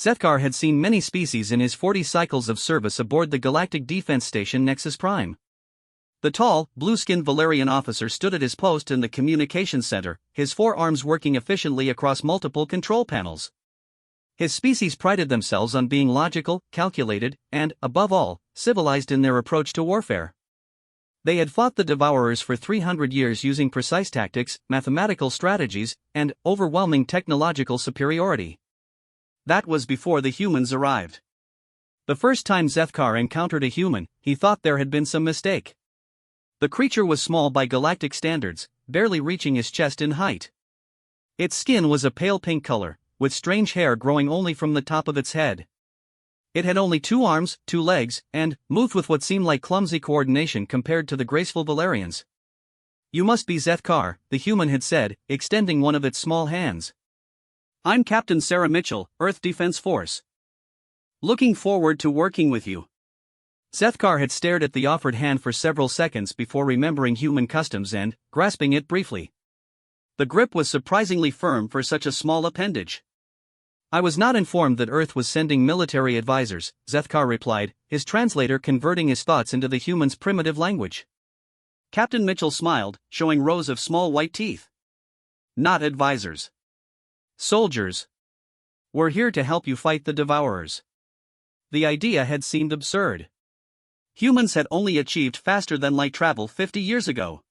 Zethkar had seen many species in his 40 cycles of service aboard the Galactic Defense Station Nexus Prime. The tall, blue-skinned Valerian officer stood at his post in the communications center, his forearms working efficiently across multiple control panels. His species prided themselves on being logical, calculated, and, above all, civilized in their approach to warfare. They had fought the Devourers for 300 years using precise tactics, mathematical strategies, and overwhelming technological superiority. That was before the humans arrived. The first time Zethkar encountered a human, he thought there had been some mistake. The creature was small by galactic standards, barely reaching his chest in height. Its skin was a pale pink color, with strange hair growing only from the top of its head. It had only 2 arms, 2 legs, and moved with what seemed like clumsy coordination compared to the graceful Valerians. "You must be Zethkar," the human had said, extending one of its small hands. "I'm Captain Sarah Mitchell, Earth Defense Force. Looking forward to working with you." Zethkar had stared at the offered hand for several seconds before remembering human customs and grasping it briefly. The grip was surprisingly firm for such a small appendage. "I was not informed that Earth was sending military advisors," Zethkar replied, his translator converting his thoughts into the human's primitive language. Captain Mitchell smiled, showing rows of small white teeth. "Not advisors. Soldiers. We're here to help you fight the Devourers." The idea had seemed absurd. Humans had only achieved faster-than-light travel 50 years ago.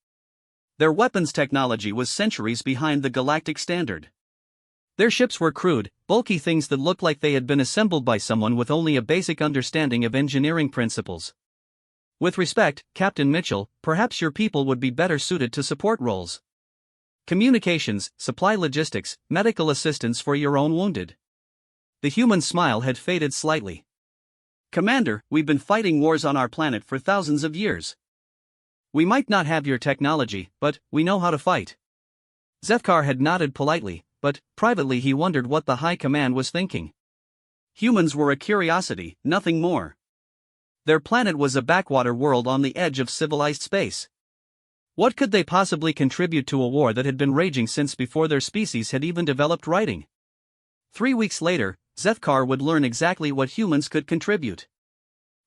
Their weapons technology was centuries behind the galactic standard. Their ships were crude, bulky things that looked like they had been assembled by someone with only a basic understanding of engineering principles. "With respect, Captain Mitchell, perhaps your people would be better suited to support roles. Communications, supply logistics, medical assistance for your own wounded." The human smile had faded slightly. "Commander, we've been fighting wars on our planet for thousands of years. We might not have your technology, but we know how to fight." Zethkar had nodded politely, but privately he wondered what the High Command was thinking. Humans were a curiosity, nothing more. Their planet was a backwater world on the edge of civilized space. What could they possibly contribute to a war that had been raging since before their species had even developed writing? 3 weeks later, Zethkar would learn exactly what humans could contribute.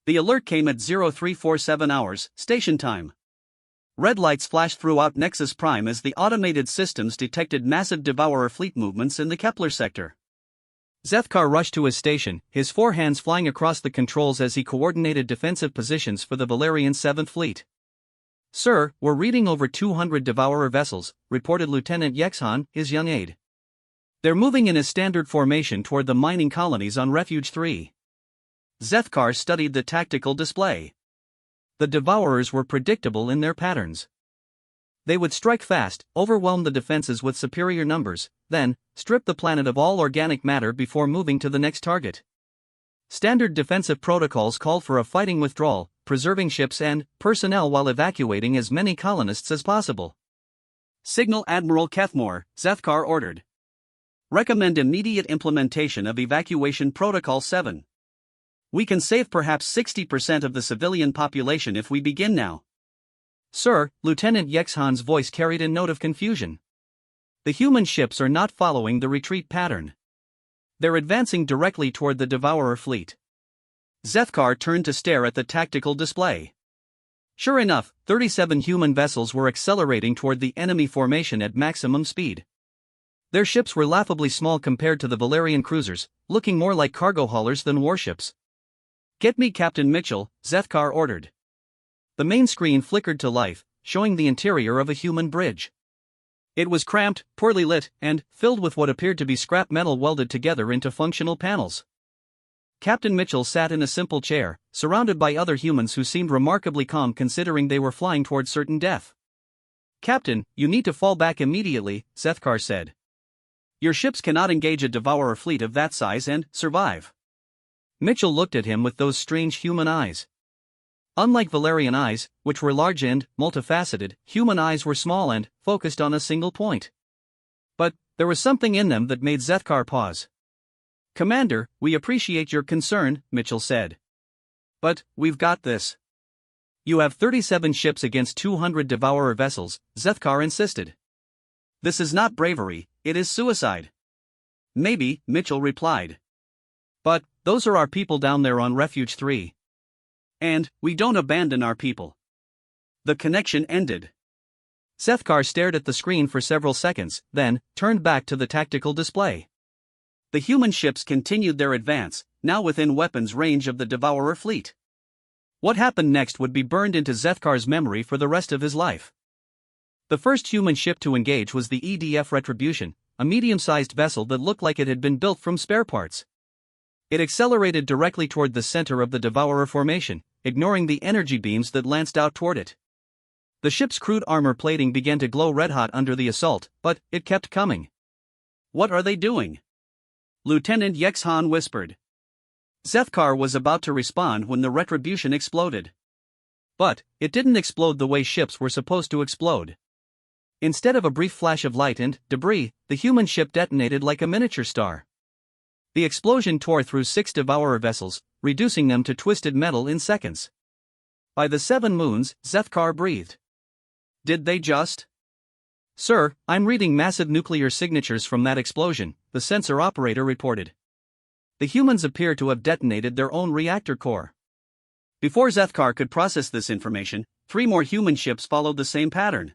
The alert came at 0347 hours, station time. Red lights flashed throughout Nexus Prime as the automated systems detected massive Devourer fleet movements in the Kepler sector. Zethkar rushed to his station, his 4 hands flying across the controls as he coordinated defensive positions for the Valerian 7th Fleet. "Sir, we're reading over 200 Devourer vessels," reported Lieutenant Yexhan, his young aide. "They're moving in a standard formation toward the mining colonies on Refuge 3. Zethkar studied the tactical display. The Devourers were predictable in their patterns. They would strike fast, overwhelm the defenses with superior numbers, then strip the planet of all organic matter before moving to the next target. Standard defensive protocols called for a fighting withdrawal, preserving ships and personnel while evacuating as many colonists as possible. "Signal Admiral Kethmore," Zethkar ordered. "Recommend immediate implementation of Evacuation Protocol 7. We can save perhaps 60% of the civilian population if we begin now." "Sir," Lieutenant Yexhan's voice carried a note of confusion. "The human ships are not following the retreat pattern. They're advancing directly toward the Devourer fleet." Zethkar turned to stare at the tactical display. Sure enough, 37 human vessels were accelerating toward the enemy formation at maximum speed. Their ships were laughably small compared to the Valerian cruisers, looking more like cargo haulers than warships. "Get me Captain Mitchell," Zethkar ordered. The main screen flickered to life, showing the interior of a human bridge. It was cramped, poorly lit, and filled with what appeared to be scrap metal welded together into functional panels. Captain Mitchell sat in a simple chair, surrounded by other humans who seemed remarkably calm considering they were flying toward certain death. "Captain, you need to fall back immediately," Zethkar said. "Your ships cannot engage a Devourer fleet of that size and survive." Mitchell looked at him with those strange human eyes. Unlike Valerian eyes, which were large and multifaceted, human eyes were small and focused on a single point. But there was something in them that made Zethkar pause. "Commander, we appreciate your concern," Mitchell said. "But we've got this." "You have 37 ships against 200 Devourer vessels," Zethkar insisted. "This is not bravery, it is suicide." "Maybe," Mitchell replied. But, those are our people down there on Refuge 3. And, we don't abandon our people. The connection ended. Zethkar stared at the screen for several seconds, then, turned back to the tactical display. The human ships continued their advance, now within weapons range of the Devourer fleet. What happened next would be burned into Zethkar's memory for the rest of his life. The first human ship to engage was the EDF Retribution, a medium-sized vessel that looked like it had been built from spare parts. It accelerated directly toward the center of the Devourer formation, ignoring the energy beams that lanced out toward it. The ship's crude armor plating began to glow red-hot under the assault, but it kept coming. "What are they doing?" Lieutenant Yexhan whispered. Zethkar was about to respond when the Retribution exploded. But, it didn't explode the way ships were supposed to explode. Instead of a brief flash of light and debris, the human ship detonated like a miniature star. The explosion tore through 6 Devourer vessels, reducing them to twisted metal in seconds. By the 7 moons, Zethkar breathed. Did they just? "Sir, I'm reading massive nuclear signatures from that explosion," the sensor operator reported. The humans appear to have detonated their own reactor core. Before Zethkar could process this information, 3 more human ships followed the same pattern.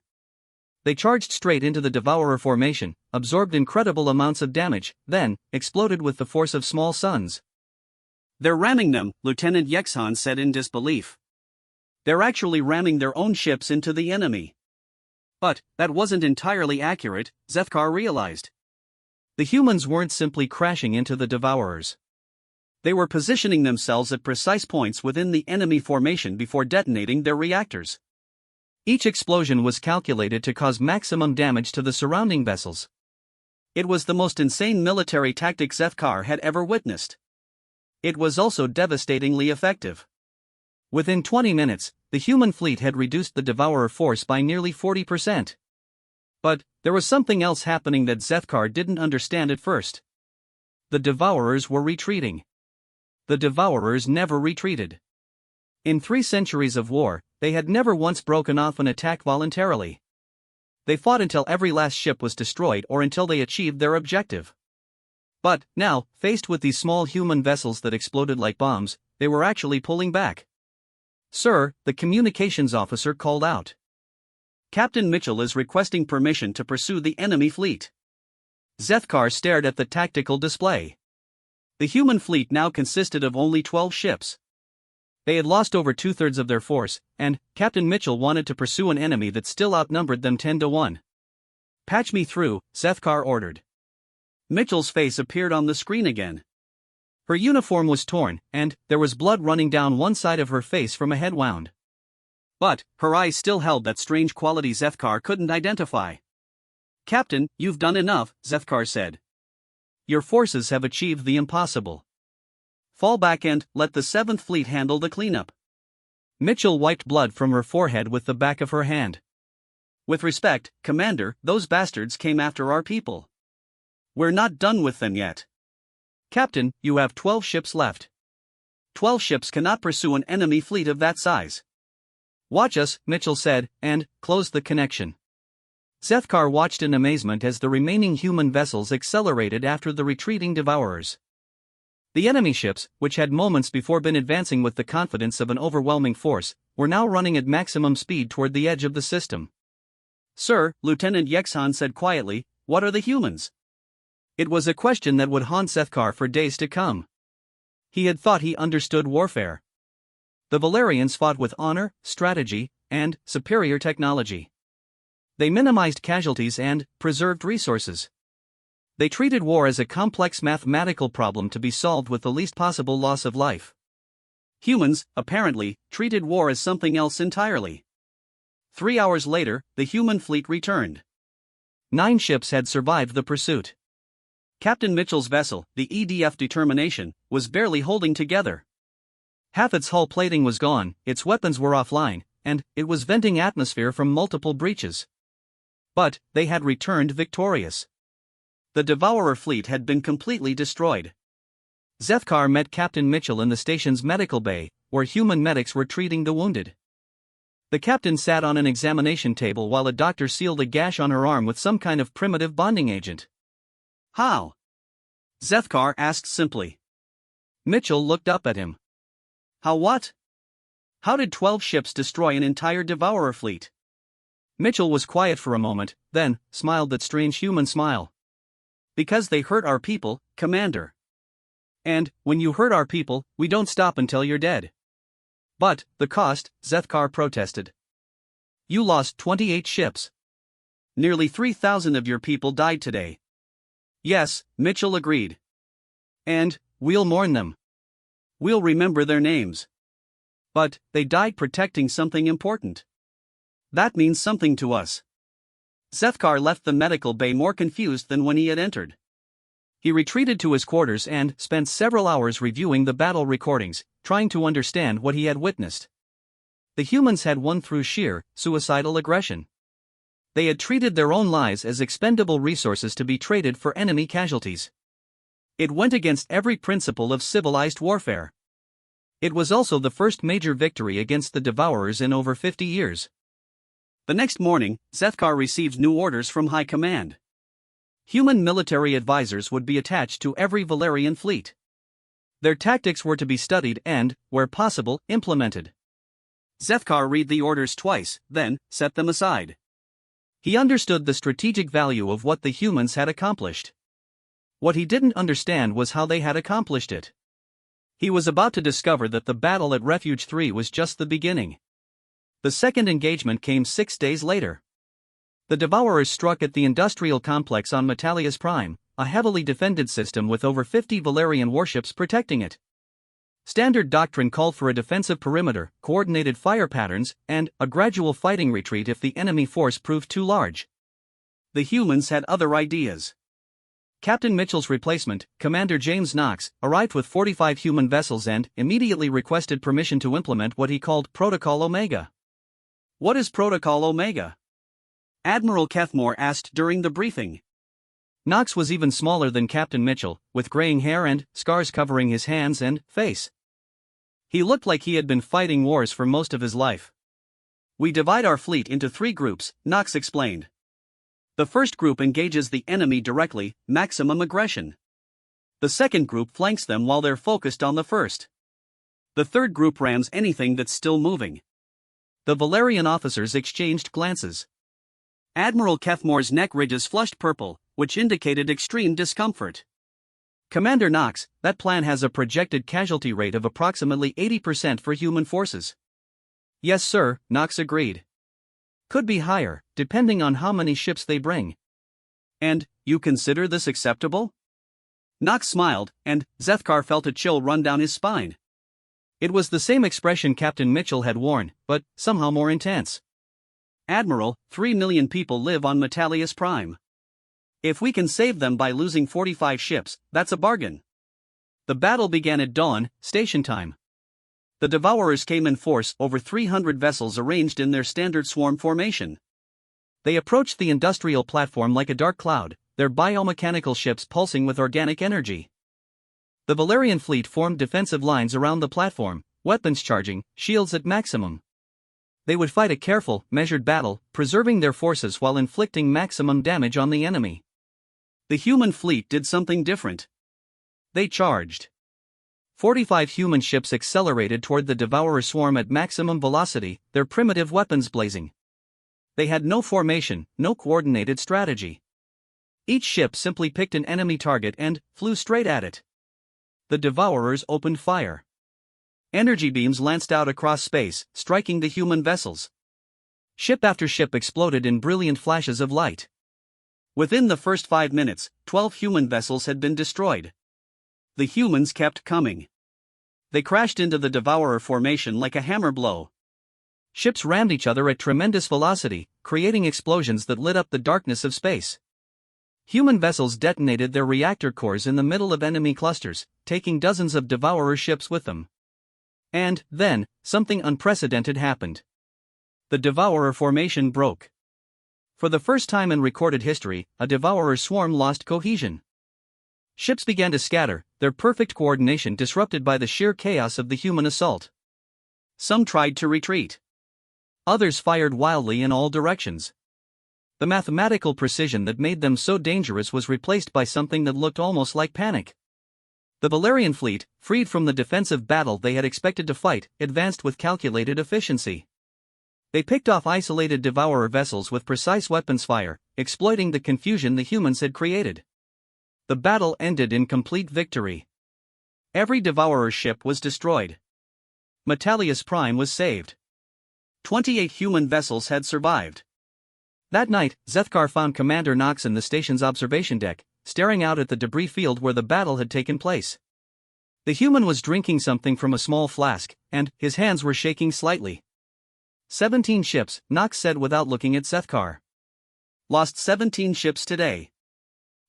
They charged straight into the Devourer formation, absorbed incredible amounts of damage, then exploded with the force of small suns. "They're ramming them," Lieutenant Yexhan said in disbelief. "They're actually ramming their own ships into the enemy." But, that wasn't entirely accurate, Zethkar realized. The humans weren't simply crashing into the Devourers. They were positioning themselves at precise points within the enemy formation before detonating their reactors. Each explosion was calculated to cause maximum damage to the surrounding vessels. It was the most insane military tactic Zethkar had ever witnessed. It was also devastatingly effective. Within 20 minutes, the human fleet had reduced the Devourer force by nearly 40%. But, there was something else happening that Zethkar didn't understand at first. The Devourers were retreating. The Devourers never retreated. In 3 centuries of war, they had never once broken off an attack voluntarily. They fought until every last ship was destroyed or until they achieved their objective. But, now, faced with these small human vessels that exploded like bombs, they were actually pulling back. "Sir," the communications officer called out. "Captain Mitchell is requesting permission to pursue the enemy fleet." Zethkar stared at the tactical display. The human fleet now consisted of only 12 ships. They had lost over 2/3 of their force, and Captain Mitchell wanted to pursue an enemy that still outnumbered them 10-1. "Patch me through," Zethkar ordered. Mitchell's face appeared on the screen again. Her uniform was torn, and there was blood running down one side of her face from a head wound. But, her eyes still held that strange quality Zethkar couldn't identify. "Captain, you've done enough," Zethkar said. "Your forces have achieved the impossible. Fall back and let the 7th Fleet handle the cleanup." Mitchell wiped blood from her forehead with the back of her hand. "With respect, Commander, those bastards came after our people. We're not done with them yet. Captain, you have 12 ships left. 12 ships cannot pursue an enemy fleet of that size." "Watch us," Mitchell said, and closed the connection. Zethkar watched in amazement as the remaining human vessels accelerated after the retreating Devourers. The enemy ships, which had moments before been advancing with the confidence of an overwhelming force, were now running at maximum speed toward the edge of the system. "Sir," Lieutenant Yexhan said quietly, "what are the humans?" It was a question that would haunt Zethkar for days to come. He had thought he understood warfare. The Valerians fought with honor, strategy, and superior technology. They minimized casualties and preserved resources. They treated war as a complex mathematical problem to be solved with the least possible loss of life. Humans, apparently, treated war as something else entirely. 3 hours later, the human fleet returned. 9 ships had survived the pursuit. Captain Mitchell's vessel, the EDF Determination, was barely holding together. Half its hull plating was gone, its weapons were offline, and it was venting atmosphere from multiple breaches. But they had returned victorious. The Devourer fleet had been completely destroyed. Zethkar met Captain Mitchell in the station's medical bay, where human medics were treating the wounded. The captain sat on an examination table while a doctor sealed a gash on her arm with some kind of primitive bonding agent. "How?" Zethkar asked simply. Mitchell looked up at him. How what? How did 12 ships destroy an entire Devourer fleet? Mitchell was quiet for a moment, then smiled that strange human smile. Because they hurt our people, Commander. And, when you hurt our people, we don't stop until you're dead. But, the cost, Zethkar protested. You lost 28 ships. Nearly 3,000 of your people died today. Yes, Mitchell agreed. And, we'll mourn them. We'll remember their names. But, they died protecting something important. That means something to us. Zethkar left the medical bay more confused than when he had entered. He retreated to his quarters and spent several hours reviewing the battle recordings, trying to understand what he had witnessed. The humans had won through sheer, suicidal aggression. They had treated their own lives as expendable resources to be traded for enemy casualties. It went against every principle of civilized warfare. It was also the first major victory against the Devourers in over 50 years. The next morning, Zethkar received new orders from High Command. Human military advisors would be attached to every Valerian fleet. Their tactics were to be studied and, where possible, implemented. Zethkar read the orders twice, then set them aside. He understood the strategic value of what the humans had accomplished. What he didn't understand was how they had accomplished it. He was about to discover that the battle at Refuge 3 was just the beginning. The second engagement came 6 days later. The Devourers struck at the industrial complex on Metalius Prime, a heavily defended system with over 50 Valerian warships protecting it. Standard doctrine called for a defensive perimeter, coordinated fire patterns, and a gradual fighting retreat if the enemy force proved too large. The humans had other ideas. Captain Mitchell's replacement, Commander James Knox, arrived with 45 human vessels and immediately requested permission to implement what he called Protocol Omega. What is Protocol Omega? Admiral Kethmore asked during the briefing. Knox was even smaller than Captain Mitchell, with graying hair and scars covering his hands and face. He looked like he had been fighting wars for most of his life. We divide our fleet into 3 groups, Knox explained. The first group engages the enemy directly, maximum aggression. The second group flanks them while they're focused on the first. The third group rams anything that's still moving. The Valerian officers exchanged glances. Admiral Kethmore's neck ridges flushed purple, which indicated extreme discomfort. Commander Knox, that plan has a projected casualty rate of approximately 80% for human forces. Yes sir, Knox agreed. Could be higher, depending on how many ships they bring. And, you consider this acceptable? Knox smiled, and Zethkar felt a chill run down his spine. It was the same expression Captain Mitchell had worn, but somehow more intense. Admiral, 3 million people live on Metalius Prime. If we can save them by losing 45 ships, that's a bargain. The battle began at dawn, station time. The Devourers came in force, over 300 vessels arranged in their standard swarm formation. They approached the industrial platform like a dark cloud, their biomechanical ships pulsing with organic energy. The Valerian fleet formed defensive lines around the platform, weapons charging, shields at maximum. They would fight a careful, measured battle, preserving their forces while inflicting maximum damage on the enemy. The human fleet did something different. They charged. 45 human ships accelerated toward the Devourer swarm at maximum velocity, their primitive weapons blazing. They had no formation, no coordinated strategy. Each ship simply picked an enemy target and flew straight at it. The Devourers opened fire. Energy beams lanced out across space, striking the human vessels. Ship after ship exploded in brilliant flashes of light. Within the first 5 minutes, 12 human vessels had been destroyed. The humans kept coming. They crashed into the Devourer formation like a hammer blow. Ships rammed each other at tremendous velocity, creating explosions that lit up the darkness of space. Human vessels detonated their reactor cores in the middle of enemy clusters, taking dozens of Devourer ships with them. And, then, something unprecedented happened. The Devourer formation broke. For the first time in recorded history, a Devourer swarm lost cohesion. Ships began to scatter, their perfect coordination disrupted by the sheer chaos of the human assault. Some tried to retreat. Others fired wildly in all directions. The mathematical precision that made them so dangerous was replaced by something that looked almost like panic. The Valerian fleet, freed from the defensive battle they had expected to fight, advanced with calculated efficiency. They picked off isolated devourer vessels with precise weapons fire, exploiting the confusion the humans had created. The battle ended in complete victory. Every devourer's ship was destroyed. Metalius Prime was saved. 28 human vessels had survived. That night, Zethkar found Commander Knox in the station's observation deck, staring out at the debris field where the battle had taken place. The human was drinking something from a small flask, and his hands were shaking slightly. 17 ships, Knox said without looking at Zethkar. Lost 17 ships today.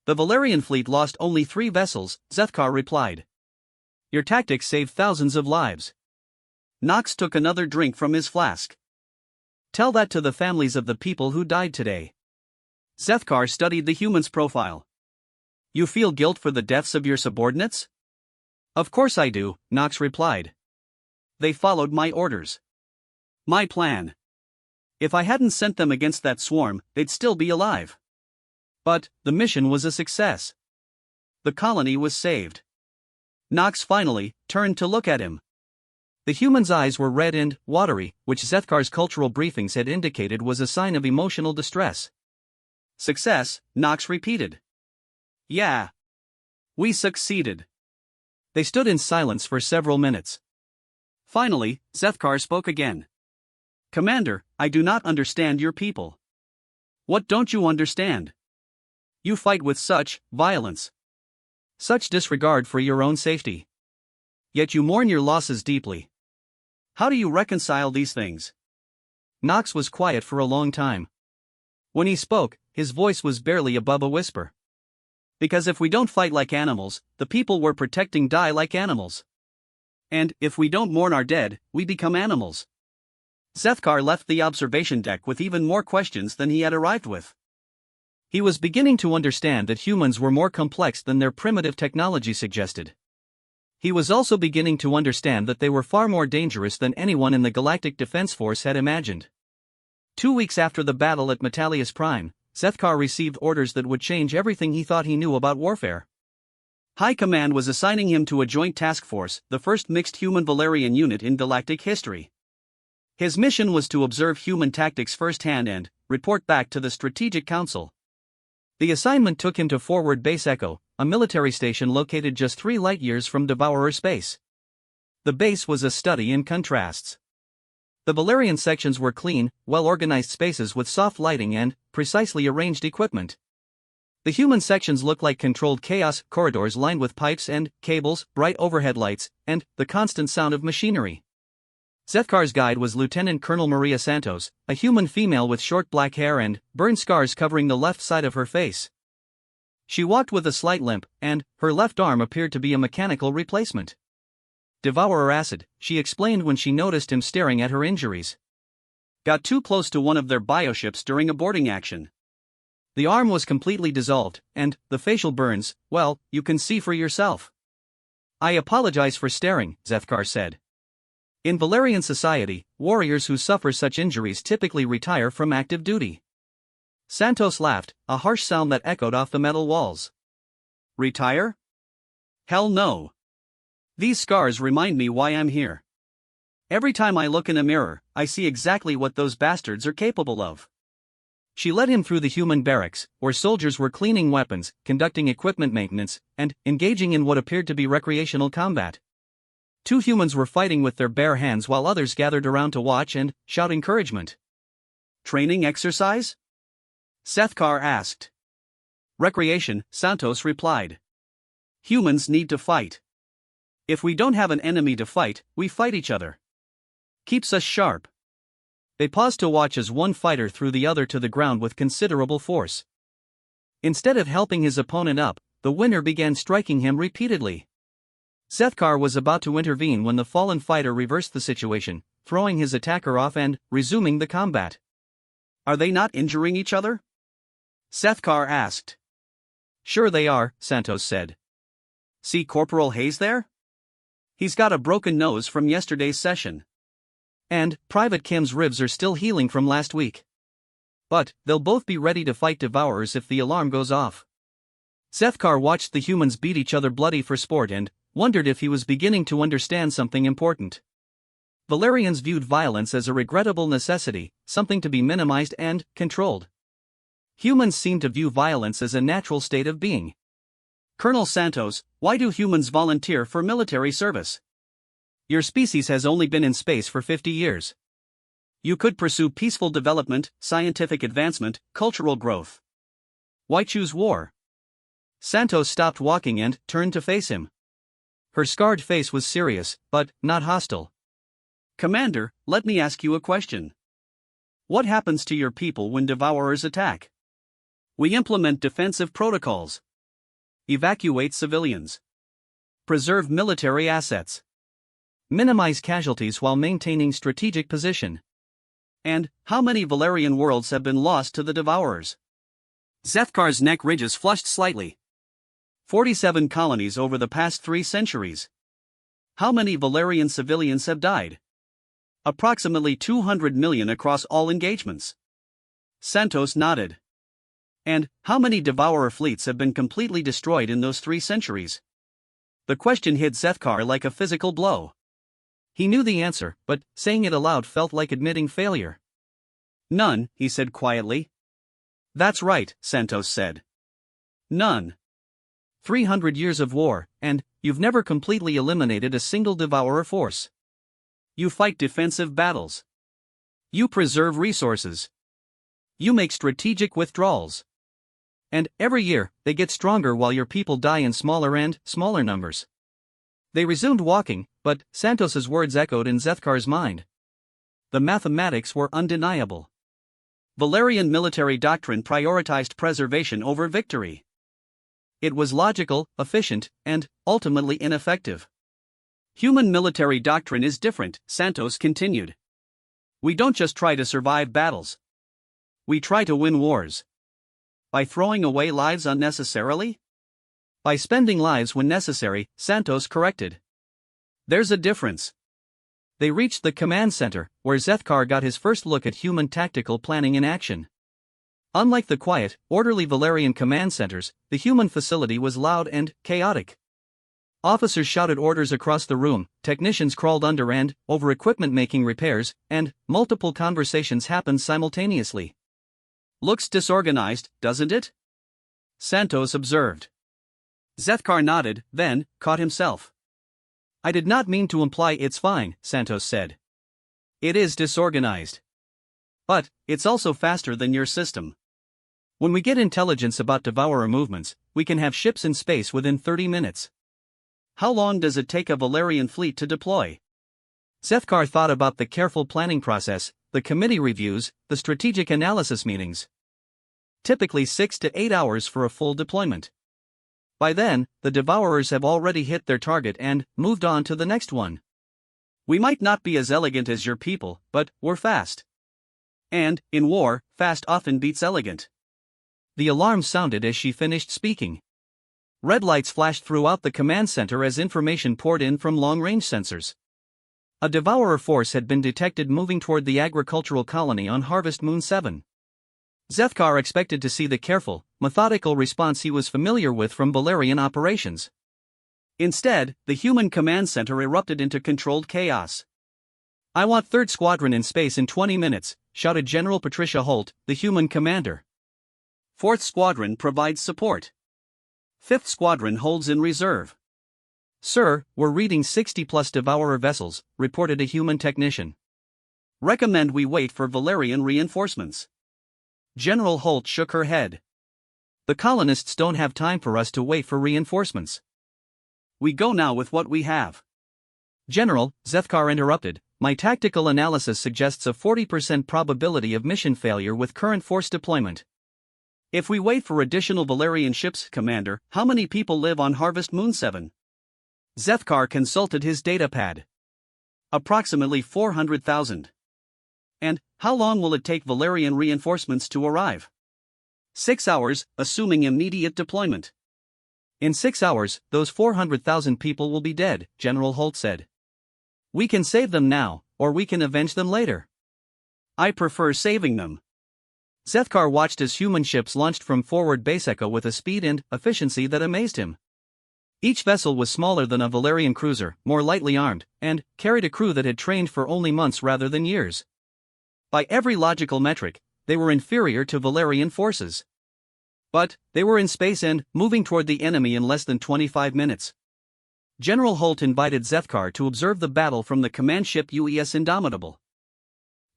The Valerian fleet lost only 3 vessels, Zethkar replied. Your tactics saved thousands of lives. Knox took another drink from his flask. Tell that to the families of the people who died today. Zethkar studied the human's profile. You feel guilt for the deaths of your subordinates? Of course I do, Knox replied. They followed my orders. My plan. If I hadn't sent them against that swarm, they'd still be alive. But the mission was a success. The colony was saved. Knox finally turned to look at him. The human's eyes were red and watery, which Zethkar's cultural briefings had indicated was a sign of emotional distress. Success, Knox repeated. Yeah. We succeeded. They stood in silence for several minutes. Finally, Zethkar spoke again. Commander, I do not understand your people. What don't you understand? You fight with such violence. Such disregard for your own safety. Yet you mourn your losses deeply. How do you reconcile these things? Knox was quiet for a long time. When he spoke, his voice was barely above a whisper. Because if we don't fight like animals, the people we're protecting die like animals. And if we don't mourn our dead, we become animals. Zethkar left the observation deck with even more questions than he had arrived with. He was beginning to understand that humans were more complex than their primitive technology suggested. He was also beginning to understand that they were far more dangerous than anyone in the Galactic Defense Force had imagined. 2 weeks after the battle at Metalius Prime, Zethkar received orders that would change everything he thought he knew about warfare. High Command was assigning him to a joint task force, the first mixed human-Valerian unit in galactic history. His mission was to observe human tactics firsthand and report back to the Strategic Council. The assignment took him to Forward Base Echo, a military station located just 3 light-years from Devourer space. The base was a study in contrasts. The Valerian sections were clean, well-organized spaces with soft lighting and precisely arranged equipment. The human sections looked like controlled chaos corridors lined with pipes and cables, bright overhead lights, and the constant sound of machinery. Zethkar's guide was Lieutenant Colonel Maria Santos, a human female with short black hair and burn scars covering the left side of her face. She walked with a slight limp, and her left arm appeared to be a mechanical replacement. Devourer acid, she explained when she noticed him staring at her injuries. Got too close to one of their bioships during a boarding action. The arm was completely dissolved, and the facial burns, well, you can see for yourself. I apologize for staring, Zethkar said. In Valerian society, warriors who suffer such injuries typically retire from active duty. Santos laughed, a harsh sound that echoed off the metal walls. Retire? Hell no. These scars remind me why I'm here. Every time I look in a mirror, I see exactly what those bastards are capable of. She led him through the human barracks, where soldiers were cleaning weapons, conducting equipment maintenance, and engaging in what appeared to be recreational combat. 2 humans were fighting with their bare hands while others gathered around to watch and shout encouragement. Training exercise? Zethkar asked. Recreation, Santos replied. Humans need to fight. If we don't have an enemy to fight, we fight each other. Keeps us sharp. They paused to watch as one fighter threw the other to the ground with considerable force. Instead of helping his opponent up, the winner began striking him repeatedly. Zethkar was about to intervene when the fallen fighter reversed the situation, throwing his attacker off and resuming the combat. Are they not injuring each other? Zethkar asked. Sure they are, Santos said. See Corporal Hayes there? He's got a broken nose from yesterday's session. And Private Kim's ribs are still healing from last week. But they'll both be ready to fight devourers if the alarm goes off. Zethkar watched the humans beat each other bloody for sport and wondered if he was beginning to understand something important. Valerians viewed violence as a regrettable necessity, something to be minimized and controlled. Humans seem to view violence as a natural state of being. Colonel Santos, why do humans volunteer for military service? Your species has only been in space for 50 years. You could pursue peaceful development, scientific advancement, cultural growth. Why choose war? Santos stopped walking and turned to face him. Her scarred face was serious, but not hostile. Commander, let me ask you a question. What happens to your people when devourers attack? We implement defensive protocols. Evacuate civilians. Preserve military assets. Minimize casualties while maintaining strategic position. And how many Valerian worlds have been lost to the devourers? Zethkar's neck ridges flushed slightly. 47 colonies over the past 3 centuries. How many Valerian civilians have died? Approximately 200 million across all engagements. Santos nodded. And how many devourer fleets have been completely destroyed in those 3 centuries? The question hit Zethkar like a physical blow. He knew the answer, but saying it aloud felt like admitting failure. None, he said quietly. That's right, Santos said. None. 300 years of war, and you've never completely eliminated a single devourer force. You fight defensive battles. You preserve resources. You make strategic withdrawals. And every year, they get stronger while your people die in smaller and smaller numbers. They resumed walking, but Santos's words echoed in Zethkar's mind. The mathematics were undeniable. Valerian military doctrine prioritized preservation over victory. It was logical, efficient, and ultimately ineffective. Human military doctrine is different, Santos continued. We don't just try to survive battles. We try to win wars. By throwing away lives unnecessarily? By spending lives when necessary, Santos corrected. There's a difference. They reached the command center, where Zethkar got his first look at human tactical planning in action. Unlike the quiet, orderly Valerian command centers, the human facility was loud and chaotic. Officers shouted orders across the room, technicians crawled under and over equipment making repairs, and multiple conversations happened simultaneously. Looks disorganized, doesn't it? Santos observed. Zethkar nodded, then caught himself. I did not mean to imply it's fine, Santos said. It is disorganized. But it's also faster than your system. When we get intelligence about devourer movements, we can have ships in space within 30 minutes. How long does it take a Valerian fleet to deploy? Zethkar thought about the careful planning process, the committee reviews, the strategic analysis meetings. Typically 6 to 8 hours for a full deployment. By then, the devourers have already hit their target and moved on to the next one. We might not be as elegant as your people, but we're fast. And, in war, fast often beats elegant. The alarm sounded as she finished speaking. Red lights flashed throughout the command center as information poured in from long-range sensors. A devourer force had been detected moving toward the agricultural colony on Harvest Moon 7. Zethkar expected to see the careful, methodical response he was familiar with from Valerian operations. Instead, the human command center erupted into controlled chaos. I want 3rd Squadron in space in 20 minutes, shouted General Patricia Holt, the human commander. 4th Squadron provides support. 5th Squadron holds in reserve. Sir, we're reading 60-plus devourer vessels, reported a human technician. Recommend we wait for Valerian reinforcements. General Holt shook her head. The colonists don't have time for us to wait for reinforcements. We go now with what we have. General, Zethkar interrupted, my tactical analysis suggests a 40% probability of mission failure with current force deployment. If we wait for additional Valerian ships, Commander, how many people live on Harvest Moon 7? Zethkar consulted his datapad. Approximately 400,000. And how long will it take Valerian reinforcements to arrive? 6 hours, assuming immediate deployment. In 6 hours, those 400,000 people will be dead, General Holt said. We can save them now, or we can avenge them later. I prefer saving them. Zethkar watched as human ships launched from forward base Echo with a speed and efficiency that amazed him. Each vessel was smaller than a Valerian cruiser, more lightly armed, and carried a crew that had trained for only months rather than years. By every logical metric, they were inferior to Valerian forces. But they were in space and moving toward the enemy in less than 25 minutes. General Holt invited Zethkar to observe the battle from the command ship UES Indomitable.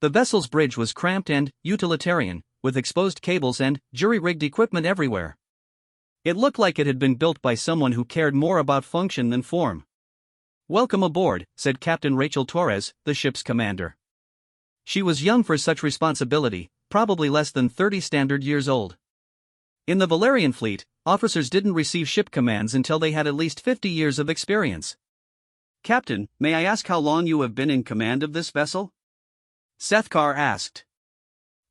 The vessel's bridge was cramped and utilitarian, with exposed cables and jury-rigged equipment everywhere. It looked like it had been built by someone who cared more about function than form. "Welcome aboard," said Captain Rachel Torres, the ship's commander. She was young for such responsibility, probably less than 30 standard years old. In the Valerian fleet, officers didn't receive ship commands until they had at least 50 years of experience. "Captain, may I ask how long you have been in command of this vessel?" Zethkar asked.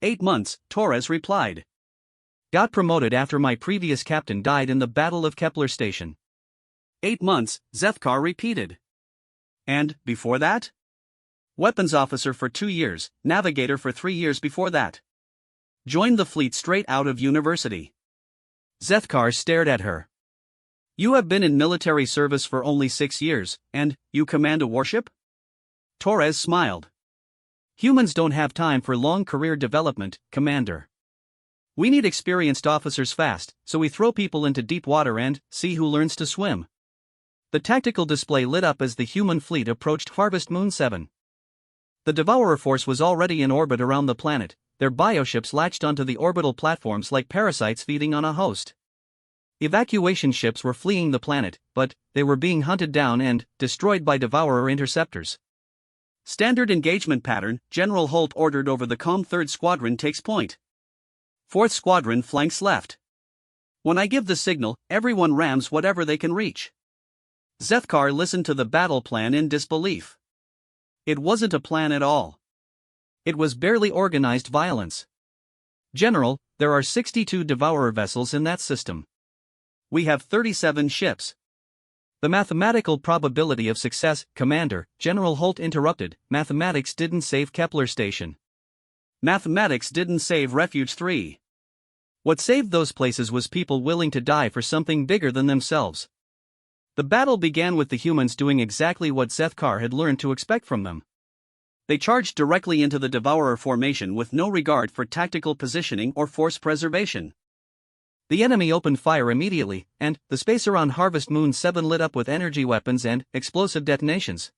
8 months, Torres replied. "Got promoted after my previous captain died in the Battle of Kepler Station." 8 months, Zethkar repeated. "And, before that?" "Weapons officer for 2 years, navigator for 3 years before that. Joined the fleet straight out of university." Zethkar stared at her. "You have been in military service for only 6 years, and you command a warship?" Torres smiled. "Humans don't have time for long career development, Commander. We need experienced officers fast, so we throw people into deep water and see who learns to swim." The tactical display lit up as the human fleet approached Harvest Moon 7. The Devourer force was already in orbit around the planet, their bioships latched onto the orbital platforms like parasites feeding on a host. Evacuation ships were fleeing the planet, but they were being hunted down and destroyed by Devourer interceptors. "Standard engagement pattern," General Holt ordered over the comm. 3rd Squadron takes point. 4th Squadron flanks left. When I give the signal, everyone rams whatever they can reach. Zethkar listened to the battle plan in disbelief. It wasn't a plan at all. It was barely organized violence. "General, there are 62 Devourer vessels in that system. We have 37 ships." "The mathematical probability of success, Commander," General Holt interrupted. "Mathematics didn't save Kepler Station. Mathematics didn't save Refuge 3. What saved those places was people willing to die for something bigger than themselves." The battle began with the humans doing exactly what Zethkar had learned to expect from them. They charged directly into the Devourer formation with no regard for tactical positioning or force preservation. The enemy opened fire immediately, and the space around Harvest Moon 7 lit up with energy weapons and explosive detonations.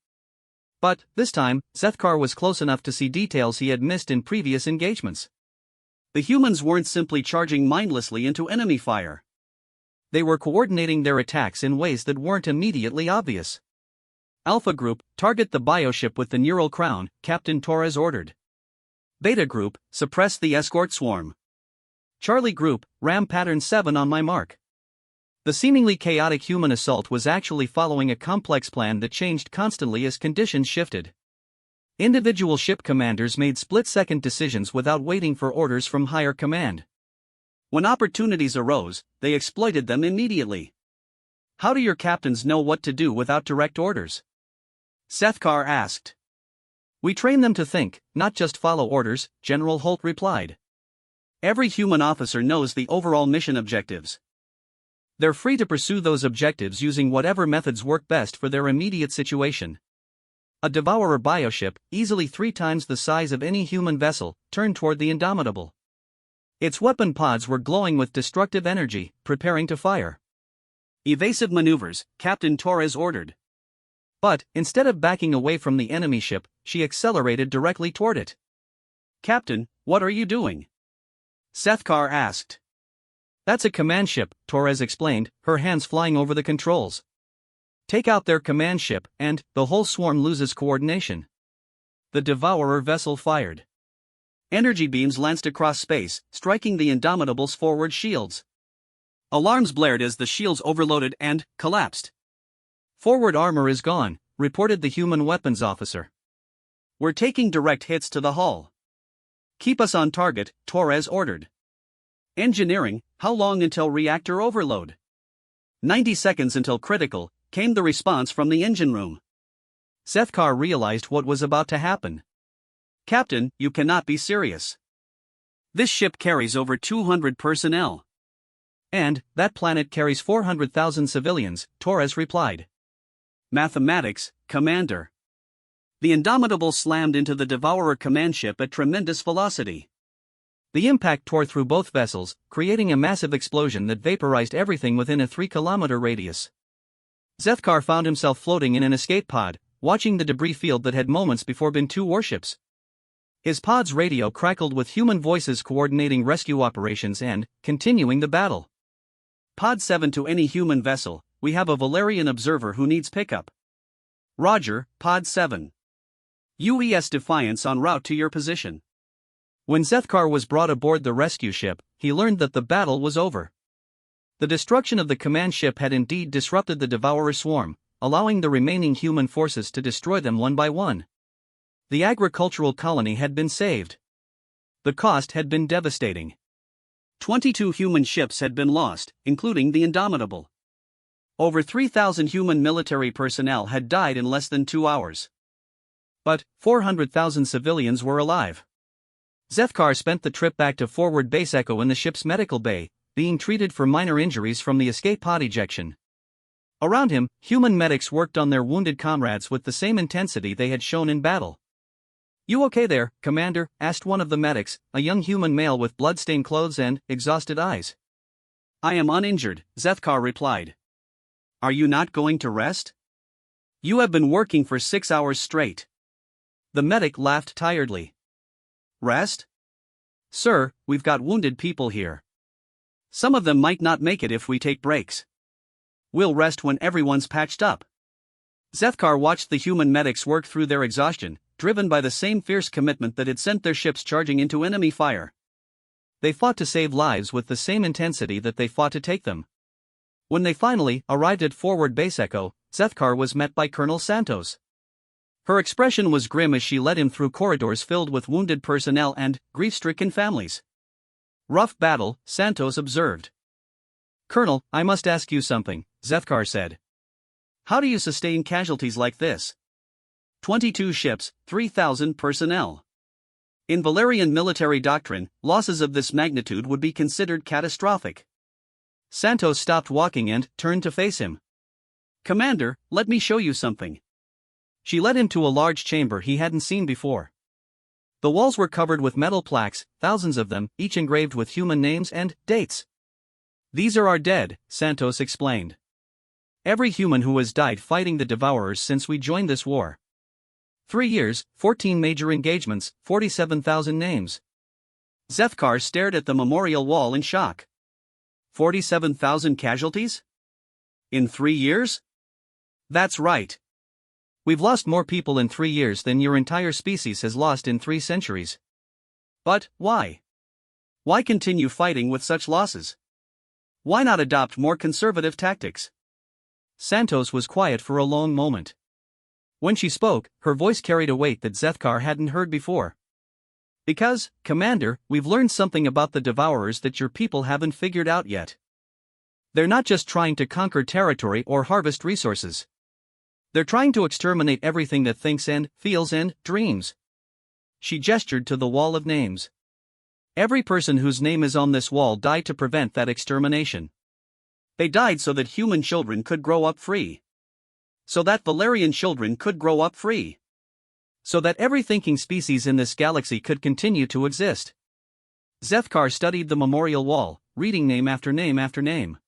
But, this time, Zethkar was close enough to see details he had missed in previous engagements. The humans weren't simply charging mindlessly into enemy fire. They were coordinating their attacks in ways that weren't immediately obvious. "Alpha Group, target the bioship with the neural crown," Captain Torres ordered. "Beta Group, suppress the escort swarm. Charlie Group, ram pattern 7 on my mark." The seemingly chaotic human assault was actually following a complex plan that changed constantly as conditions shifted. Individual ship commanders made split-second decisions without waiting for orders from higher command. When opportunities arose, they exploited them immediately. "How do your captains know what to do without direct orders?" Zethkar asked. "We train them to think, not just follow orders," General Holt replied. "Every human officer knows the overall mission objectives. They're free to pursue those objectives using whatever methods work best for their immediate situation." A Devourer bioship, easily 3 times the size of any human vessel, turned toward the Indomitable. Its weapon pods were glowing with destructive energy, preparing to fire. "Evasive maneuvers," Captain Torres ordered. But, instead of backing away from the enemy ship, she accelerated directly toward it. "Captain, what are you doing?" Zethkar asked. "That's a command ship," Torres explained, her hands flying over the controls. "Take out their command ship, and the whole swarm loses coordination." The Devourer vessel fired. Energy beams lanced across space, striking the Indomitable's forward shields. Alarms blared as the shields overloaded and collapsed. "Forward armor is gone," reported the human weapons officer. "We're taking direct hits to the hull." "Keep us on target," Torres ordered. "Engineering, how long until reactor overload?" 90 seconds until critical," came the response from the engine room. Zethkar realized what was about to happen. "Captain, you cannot be serious. This ship carries over 200 personnel. And, that planet carries 400,000 civilians, Torres replied. Mathematics, Commander. The Indomitable slammed into the Devourer command ship at tremendous velocity. The impact tore through both vessels, creating a massive explosion that vaporized everything within a 3-kilometer radius. Zethkar found himself floating in an escape pod, watching the debris field that had moments before been 2 warships. His pod's radio crackled with human voices coordinating rescue operations and continuing the battle. Pod 7 to any human vessel, we have a Valerian observer who needs pickup. Roger, Pod 7. UES Defiance en route to your position. When Zethkar was brought aboard the rescue ship, he learned that the battle was over. The destruction of the command ship had indeed disrupted the Devourer swarm, allowing the remaining human forces to destroy them one by one. The agricultural colony had been saved. The cost had been devastating. 22 human ships had been lost, including the Indomitable. Over 3,000 human military personnel had died in less than 2 hours. But 400,000 civilians were alive. Zethkar spent the trip back to Forward Base Echo in the ship's medical bay, being treated for minor injuries from the escape pod ejection. Around him, human medics worked on their wounded comrades with the same intensity they had shown in battle. "You okay there, Commander?" asked one of the medics, a young human male with blood-stained clothes and exhausted eyes. "I am uninjured," Zethkar replied. "Are you not going to rest? You have been working for 6 hours straight." The medic laughed tiredly. "Rest? Sir, we've got wounded people here. Some of them might not make it if we take breaks. We'll rest when everyone's patched up." Zethkar watched the human medics work through their exhaustion, driven by the same fierce commitment that had sent their ships charging into enemy fire. They fought to save lives with the same intensity that they fought to take them. When they finally arrived at Forward Base Echo, Zethkar was met by Colonel Santos. Her expression was grim as she led him through corridors filled with wounded personnel and grief-stricken families. "Rough battle," Santos observed. "Colonel, I must ask you something," Zethkar said. "How do you sustain casualties like this? 22 ships, 3,000 personnel. In Valerian military doctrine, losses of this magnitude would be considered catastrophic." Santos stopped walking and turned to face him. "Commander, let me show you something." She led him to a large chamber he hadn't seen before. The walls were covered with metal plaques, thousands of them, each engraved with human names and dates. "These are our dead," Santos explained. "Every human who has died fighting the Devourers since we joined this war. 3 years, 14 major engagements, 47,000 names." Zethkar stared at the memorial wall in shock. 47,000 casualties? In 3 years? That's right. We've lost more people in 3 years than your entire species has lost in 3 centuries. But why? Why continue fighting with such losses? Why not adopt more conservative tactics? Santos was quiet for a long moment. When she spoke, her voice carried a weight that Zethkar hadn't heard before. "Because, Commander, we've learned something about the Devourers that your people haven't figured out yet. They're not just trying to conquer territory or harvest resources. They're trying to exterminate everything that thinks and feels and dreams." She gestured to the wall of names. "Every person whose name is on this wall died to prevent that extermination. They died so that human children could grow up free. So that Valerian children could grow up free. So that every thinking species in this galaxy could continue to exist." Zethkar studied the memorial wall, reading name after name after name.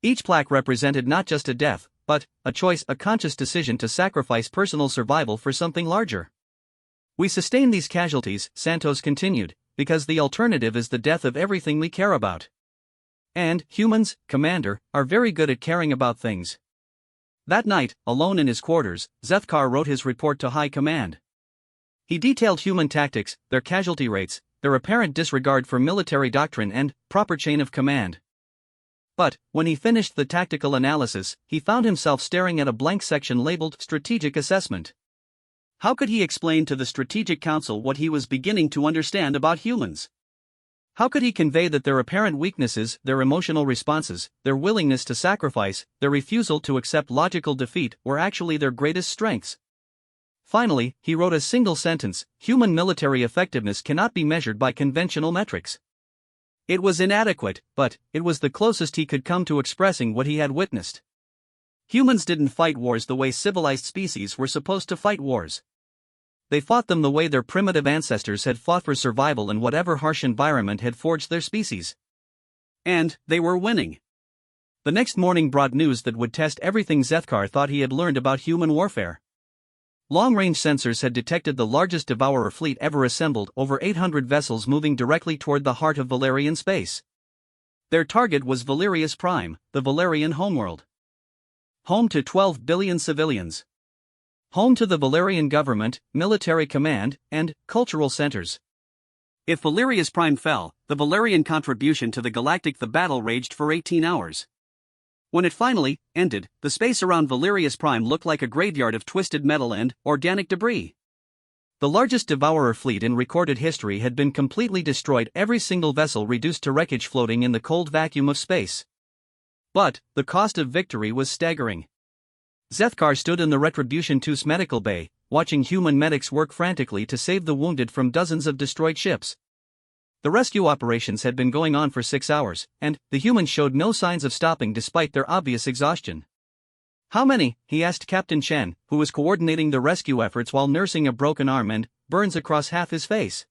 Each plaque represented not just a death, but a choice, a conscious decision to sacrifice personal survival for something larger. "We sustain these casualties," Santos continued, "because the alternative is the death of everything we care about. And humans, Commander, are very good at caring about things." That night, alone in his quarters, Zethkar wrote his report to High Command. He detailed human tactics, their casualty rates, their apparent disregard for military doctrine and proper chain of command. But, when he finished the tactical analysis, he found himself staring at a blank section labeled Strategic Assessment. How could he explain to the Strategic Council what he was beginning to understand about humans? How could he convey that their apparent weaknesses, their emotional responses, their willingness to sacrifice, their refusal to accept logical defeat were actually their greatest strengths? Finally, he wrote a single sentence: "Human military effectiveness cannot be measured by conventional metrics. It was inadequate, but it was the closest he could come to expressing what he had witnessed. Humans didn't fight wars the way civilized species were supposed to fight wars. They fought them the way their primitive ancestors had fought for survival in whatever harsh environment had forged their species. And they were winning. The next morning brought news that would test everything Zethkar thought he had learned about human warfare. Long-range sensors had detected the largest Devourer fleet ever assembled, over 800 vessels moving directly toward the heart of Valerian space. Their target was Valerius Prime, the Valerian homeworld. Home to 12 billion civilians. Home to the Valerian government, military command, and cultural centers. If Valerius Prime fell, the Valerian contribution to the galactic the battle raged for 18 hours. When it finally ended, the space around Valerius Prime looked like a graveyard of twisted metal and organic debris. The largest Devourer fleet in recorded history had been completely destroyed, every single vessel reduced to wreckage floating in the cold vacuum of space. But the cost of victory was staggering. Zethkar stood in the Retribution 2's medical bay, watching human medics work frantically to save the wounded from dozens of destroyed ships. The rescue operations had been going on for 6 hours, and the humans showed no signs of stopping despite their obvious exhaustion. "How many?" he asked Captain Chen, who was coordinating the rescue efforts while nursing a broken arm and burns across half his face.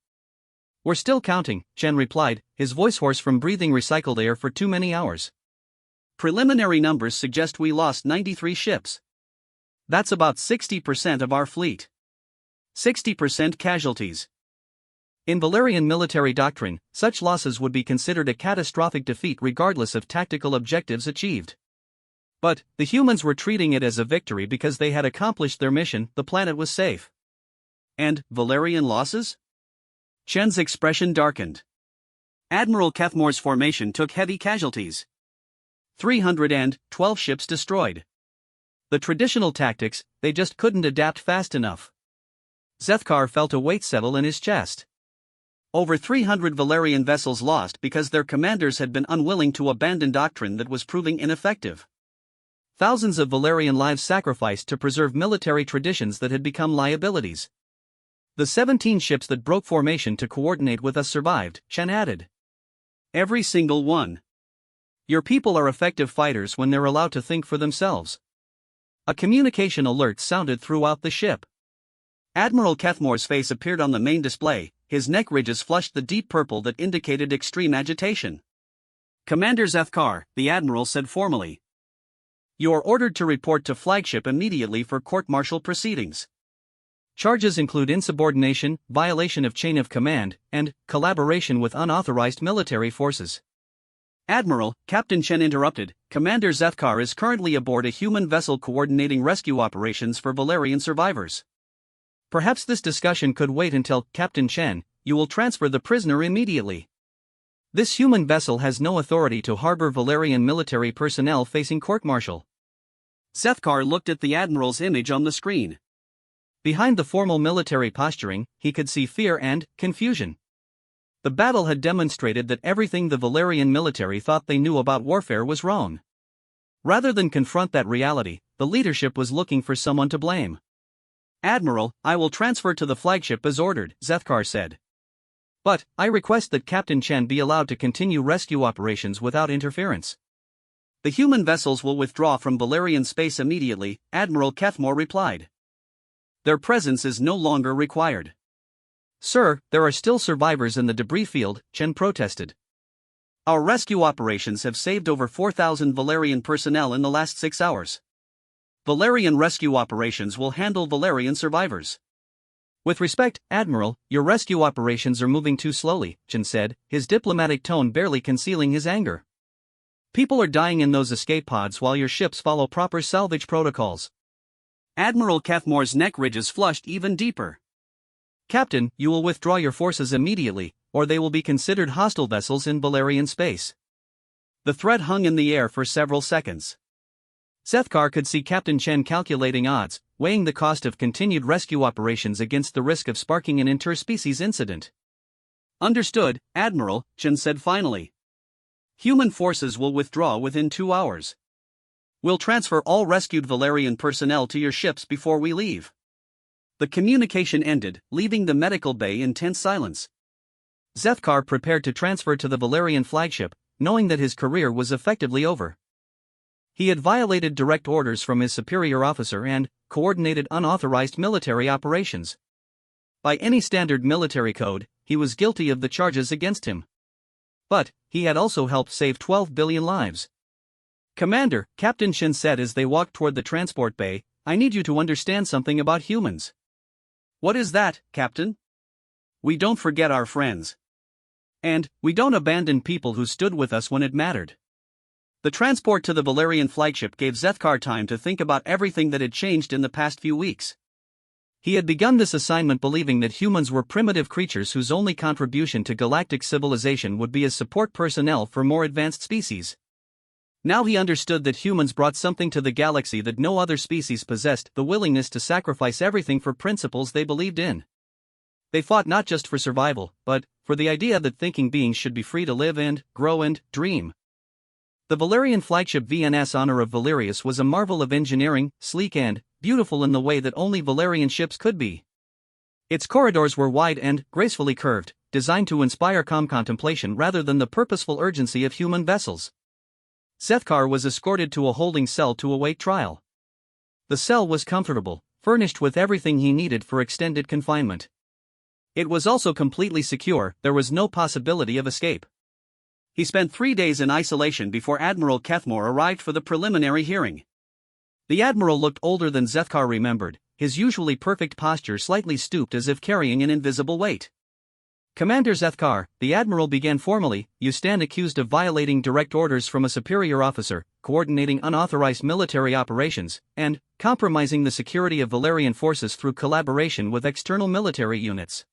"We're still counting," Chen replied, his voice hoarse from breathing recycled air for too many hours. "Preliminary numbers suggest we lost 93 ships. That's about 60% of our fleet. 60% casualties." In Valerian military doctrine, such losses would be considered a catastrophic defeat regardless of tactical objectives achieved. But the humans were treating it as a victory because they had accomplished their mission, the planet was safe. And Valerian losses? Chen's expression darkened. Admiral Kethmore's formation took heavy casualties. 312 ships destroyed. The traditional tactics, they just couldn't adapt fast enough. Zethkar felt a weight settle in his chest. Over 300 Valerian vessels lost because their commanders had been unwilling to abandon doctrine that was proving ineffective. Thousands of Valerian lives sacrificed to preserve military traditions that had become liabilities. The 17 ships that broke formation to coordinate with us survived, Chen added. Every single one. Your people are effective fighters when they're allowed to think for themselves. A communication alert sounded throughout the ship. Admiral Kethmore's face appeared on the main display, his neck ridges flushed the deep purple that indicated extreme agitation. "Commander Zethkar," the admiral said formally. "You are ordered to report to flagship immediately for court-martial proceedings. Charges include insubordination, violation of chain of command, and collaboration with unauthorized military forces." "Admiral," Captain Chen interrupted, "Commander Zethkar is currently aboard a human vessel coordinating rescue operations for Valerian survivors. Perhaps this discussion could wait until, Captain Chen, you will transfer the prisoner immediately. This human vessel has no authority to harbor Valerian military personnel facing court-martial." Zethkar looked at the admiral's image on the screen. Behind the formal military posturing, he could see fear and confusion. The battle had demonstrated that everything the Valerian military thought they knew about warfare was wrong. Rather than confront that reality, the leadership was looking for someone to blame. "Admiral, I will transfer to the flagship as ordered," Zethkar said. "But I request that Captain Chen be allowed to continue rescue operations without interference." "The human vessels will withdraw from Valerian space immediately," Admiral Kethmore replied. "Their presence is no longer required." "Sir, there are still survivors in the debris field," Chen protested. "Our rescue operations have saved over 4,000 Valerian personnel in the last 6 hours. Valerian rescue operations will handle Valerian survivors." "With respect, Admiral, your rescue operations are moving too slowly," Chen said, his diplomatic tone barely concealing his anger. "People are dying in those escape pods while your ships follow proper salvage protocols." Admiral Kethmore's neck ridges flushed even deeper. "Captain, you will withdraw your forces immediately, or they will be considered hostile vessels in Valerian space." The threat hung in the air for several seconds. Zethkar could see Captain Chen calculating odds, weighing the cost of continued rescue operations against the risk of sparking an interspecies incident. "Understood, Admiral," Chen said finally. "Human forces will withdraw within 2 hours. We'll transfer all rescued Valerian personnel to your ships before we leave." The communication ended, leaving the medical bay in tense silence. Zethkar prepared to transfer to the Valerian flagship, knowing that his career was effectively over. He had violated direct orders from his superior officer and coordinated unauthorized military operations. By any standard military code, he was guilty of the charges against him. But he had also helped save 12 billion lives. "Commander," Captain Shin said as they walked toward the transport bay, "I need you to understand something about humans." "What is that, Captain?" "We don't forget our friends. And we don't abandon people who stood with us when it mattered." The transport to the Valerian flagship gave Zethkar time to think about everything that had changed in the past few weeks. He had begun this assignment believing that humans were primitive creatures whose only contribution to galactic civilization would be as support personnel for more advanced species. Now he understood that humans brought something to the galaxy that no other species possessed: the willingness to sacrifice everything for principles they believed in. They fought not just for survival, but for the idea that thinking beings should be free to live and grow and dream. The Valerian flagship VNS Honor of Valerius was a marvel of engineering, sleek and beautiful in the way that only Valerian ships could be. Its corridors were wide and gracefully curved, designed to inspire calm contemplation rather than the purposeful urgency of human vessels. Zethkar was escorted to a holding cell to await trial. The cell was comfortable, furnished with everything he needed for extended confinement. It was also completely secure, there was no possibility of escape. He spent 3 days in isolation before Admiral Kethmore arrived for the preliminary hearing. The Admiral looked older than Zethkar remembered, his usually perfect posture slightly stooped as if carrying an invisible weight. "Commander Zethkar," the Admiral began formally, "you stand accused of violating direct orders from a superior officer, coordinating unauthorized military operations, and compromising the security of Valerian forces through collaboration with external military units."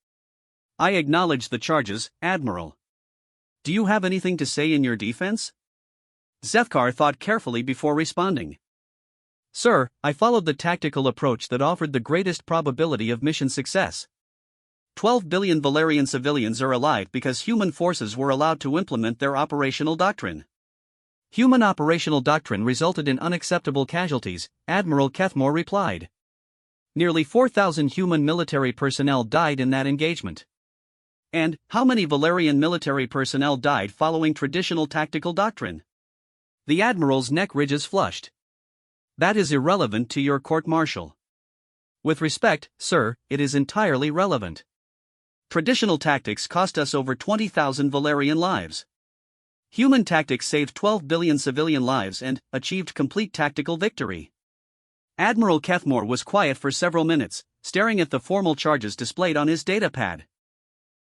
"I acknowledge the charges, Admiral. Do you have anything to say in your defense?" Zethkar thought carefully before responding. "Sir, I followed the tactical approach that offered the greatest probability of mission success. 12 billion Valerian civilians are alive because human forces were allowed to implement their operational doctrine. Human operational doctrine resulted in unacceptable casualties," Admiral Kethmore replied. "Nearly 4,000 human military personnel died in that engagement." "And how many Valerian military personnel died following traditional tactical doctrine?" The Admiral's neck ridges flushed. "That is irrelevant to your court-martial." "With respect, sir, it is entirely relevant. Traditional tactics cost us over 20,000 Valerian lives. Human tactics saved 12 billion civilian lives and achieved complete tactical victory." Admiral Kethmore was quiet for several minutes, staring at the formal charges displayed on his datapad.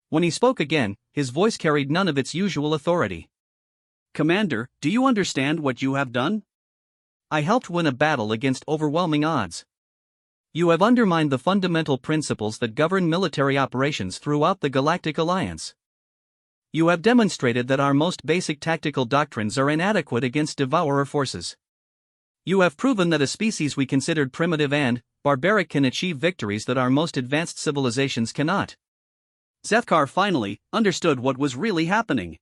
When he spoke again, his voice carried none of its usual authority. "Commander, do you understand what you have done? I helped win a battle against overwhelming odds. You have undermined the fundamental principles that govern military operations throughout the Galactic Alliance. You have demonstrated that our most basic tactical doctrines are inadequate against devourer forces. You have proven that a species we considered primitive and barbaric can achieve victories that our most advanced civilizations cannot." Zethkar finally understood what was really happening.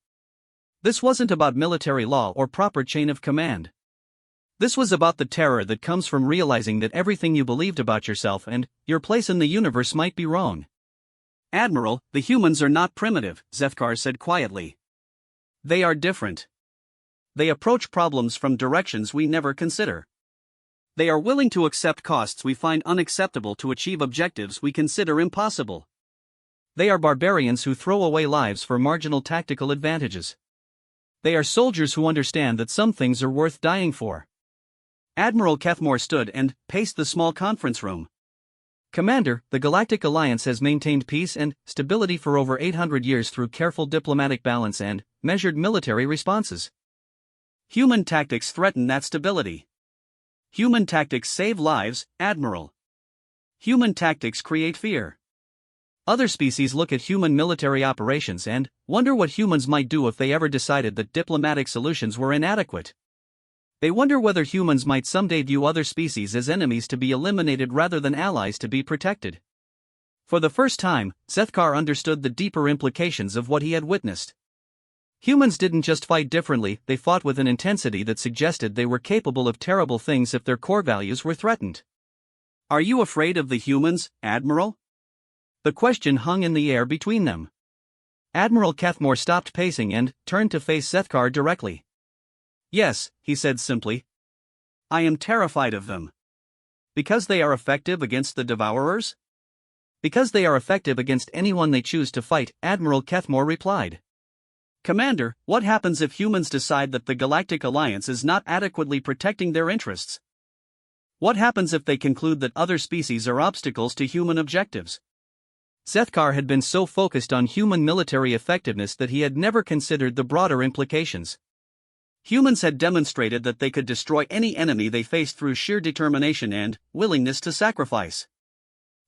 This wasn't about military law or proper chain of command. This was about the terror that comes from realizing that everything you believed about yourself and your place in the universe might be wrong. "Admiral, the humans are not primitive," Zethkar said quietly. "They are different. They approach problems from directions we never consider. They are willing to accept costs we find unacceptable to achieve objectives we consider impossible. They are barbarians who throw away lives for marginal tactical advantages. They are soldiers who understand that some things are worth dying for." Admiral Kethmore stood and paced the small conference room. "Commander, the Galactic Alliance has maintained peace and stability for over 800 years through careful diplomatic balance and measured military responses. Human tactics threaten that stability. Human tactics save lives, Admiral. Human tactics create fear. Other species look at human military operations and wonder what humans might do if they ever decided that diplomatic solutions were inadequate. They wonder whether humans might someday view other species as enemies to be eliminated rather than allies to be protected." For the first time, Zethkar understood the deeper implications of what he had witnessed. Humans didn't just fight differently, they fought with an intensity that suggested they were capable of terrible things if their core values were threatened. "Are you afraid of the humans, Admiral?" The question hung in the air between them. Admiral Cathmore stopped pacing and turned to face Zethkar directly. "Yes," he said simply. "I am terrified of them." "Because they are effective against the Devourers?" "Because they are effective against anyone they choose to fight," Admiral Cathmore replied. "Commander, what happens if humans decide that the Galactic Alliance is not adequately protecting their interests? What happens if they conclude that other species are obstacles to human objectives?" Zethkar had been so focused on human military effectiveness that he had never considered the broader implications. Humans had demonstrated that they could destroy any enemy they faced through sheer determination and willingness to sacrifice.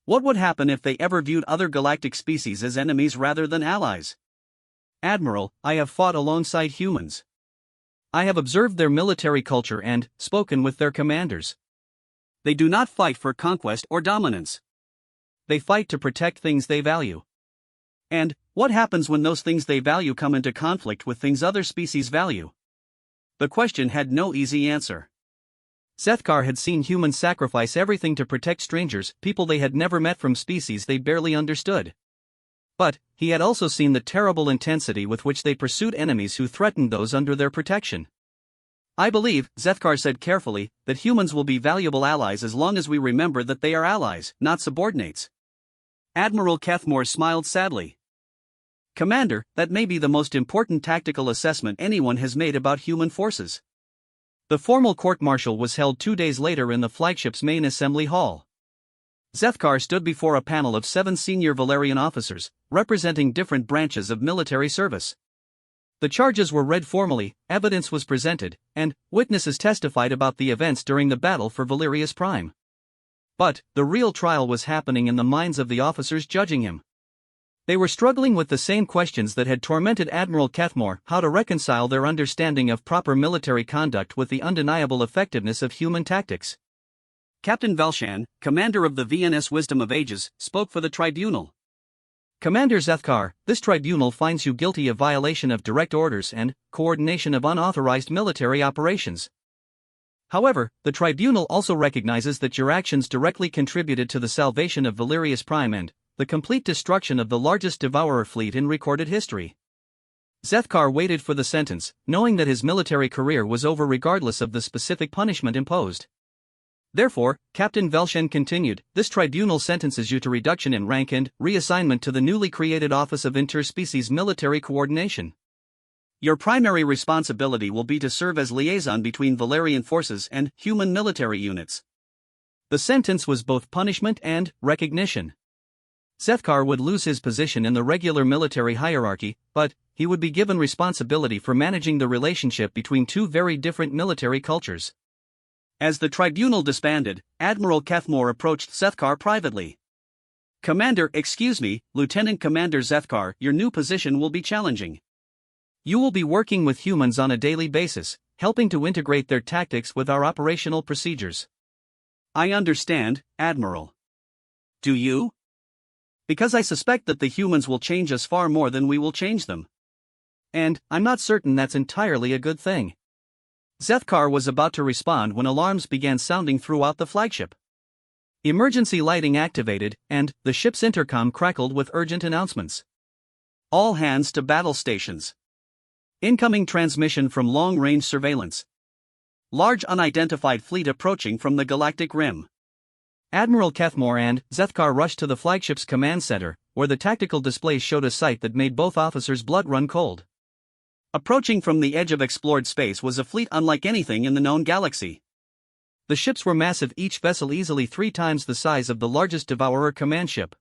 What would happen if they ever viewed other galactic species as enemies rather than allies? "Admiral, I have fought alongside humans. I have observed their military culture and spoken with their commanders. They do not fight for conquest or dominance. They fight to protect things they value. And what happens when those things they value come into conflict with things other species value?" The question had no easy answer. Zethkar had seen humans sacrifice everything to protect strangers, people they had never met from species they barely understood. But he had also seen the terrible intensity with which they pursued enemies who threatened those under their protection. "I believe," Zethkar said carefully, "that humans will be valuable allies as long as we remember that they are allies, not subordinates." Admiral Cathmore smiled sadly. "Commander, that may be the most important tactical assessment anyone has made about human forces." The formal court-martial was held 2 days later in the flagship's main assembly hall. Zethkar stood before a panel of 7 senior Valerian officers, representing different branches of military service. The charges were read formally, evidence was presented, and witnesses testified about the events during the battle for Valerius Prime. But the real trial was happening in the minds of the officers judging him. They were struggling with the same questions that had tormented Admiral Cathmore: how to reconcile their understanding of proper military conduct with the undeniable effectiveness of human tactics. Captain Velshan, commander of the VNS Wisdom of Ages, spoke for the tribunal. "Commander Zethkar, this tribunal finds you guilty of violation of direct orders and coordination of unauthorized military operations. However, the tribunal also recognizes that your actions directly contributed to the salvation of Valerius Prime and the complete destruction of the largest Devourer fleet in recorded history." Zethkar waited for the sentence, knowing that his military career was over regardless of the specific punishment imposed. "Therefore," Captain Velshan continued, "this tribunal sentences you to reduction in rank and reassignment to the newly created Office of Interspecies Military Coordination. Your primary responsibility will be to serve as liaison between Valerian forces and human military units." The sentence was both punishment and recognition. Zethkar would lose his position in the regular military hierarchy, but he would be given responsibility for managing the relationship between 2 very different military cultures. As the tribunal disbanded, Admiral Cathmore approached Zethkar privately. "Commander, excuse me, Lieutenant Commander Zethkar, your new position will be challenging. You will be working with humans on a daily basis, helping to integrate their tactics with our operational procedures." "I understand, Admiral." "Do you?" "Because I suspect that the humans will change us far more than we will change them. And I'm not certain that's entirely a good thing." Zethkar was about to respond when alarms began sounding throughout the flagship. Emergency lighting activated, and the ship's intercom crackled with urgent announcements. "All hands to battle stations. Incoming transmission from long-range surveillance. Large unidentified fleet approaching from the galactic rim." Admiral Cathmore and Zethkar rushed to the flagship's command center, where the tactical displays showed a sight that made both officers' blood run cold. Approaching from the edge of explored space was a fleet unlike anything in the known galaxy. The ships were massive, each vessel easily 3 times the size of the largest Devourer command ship.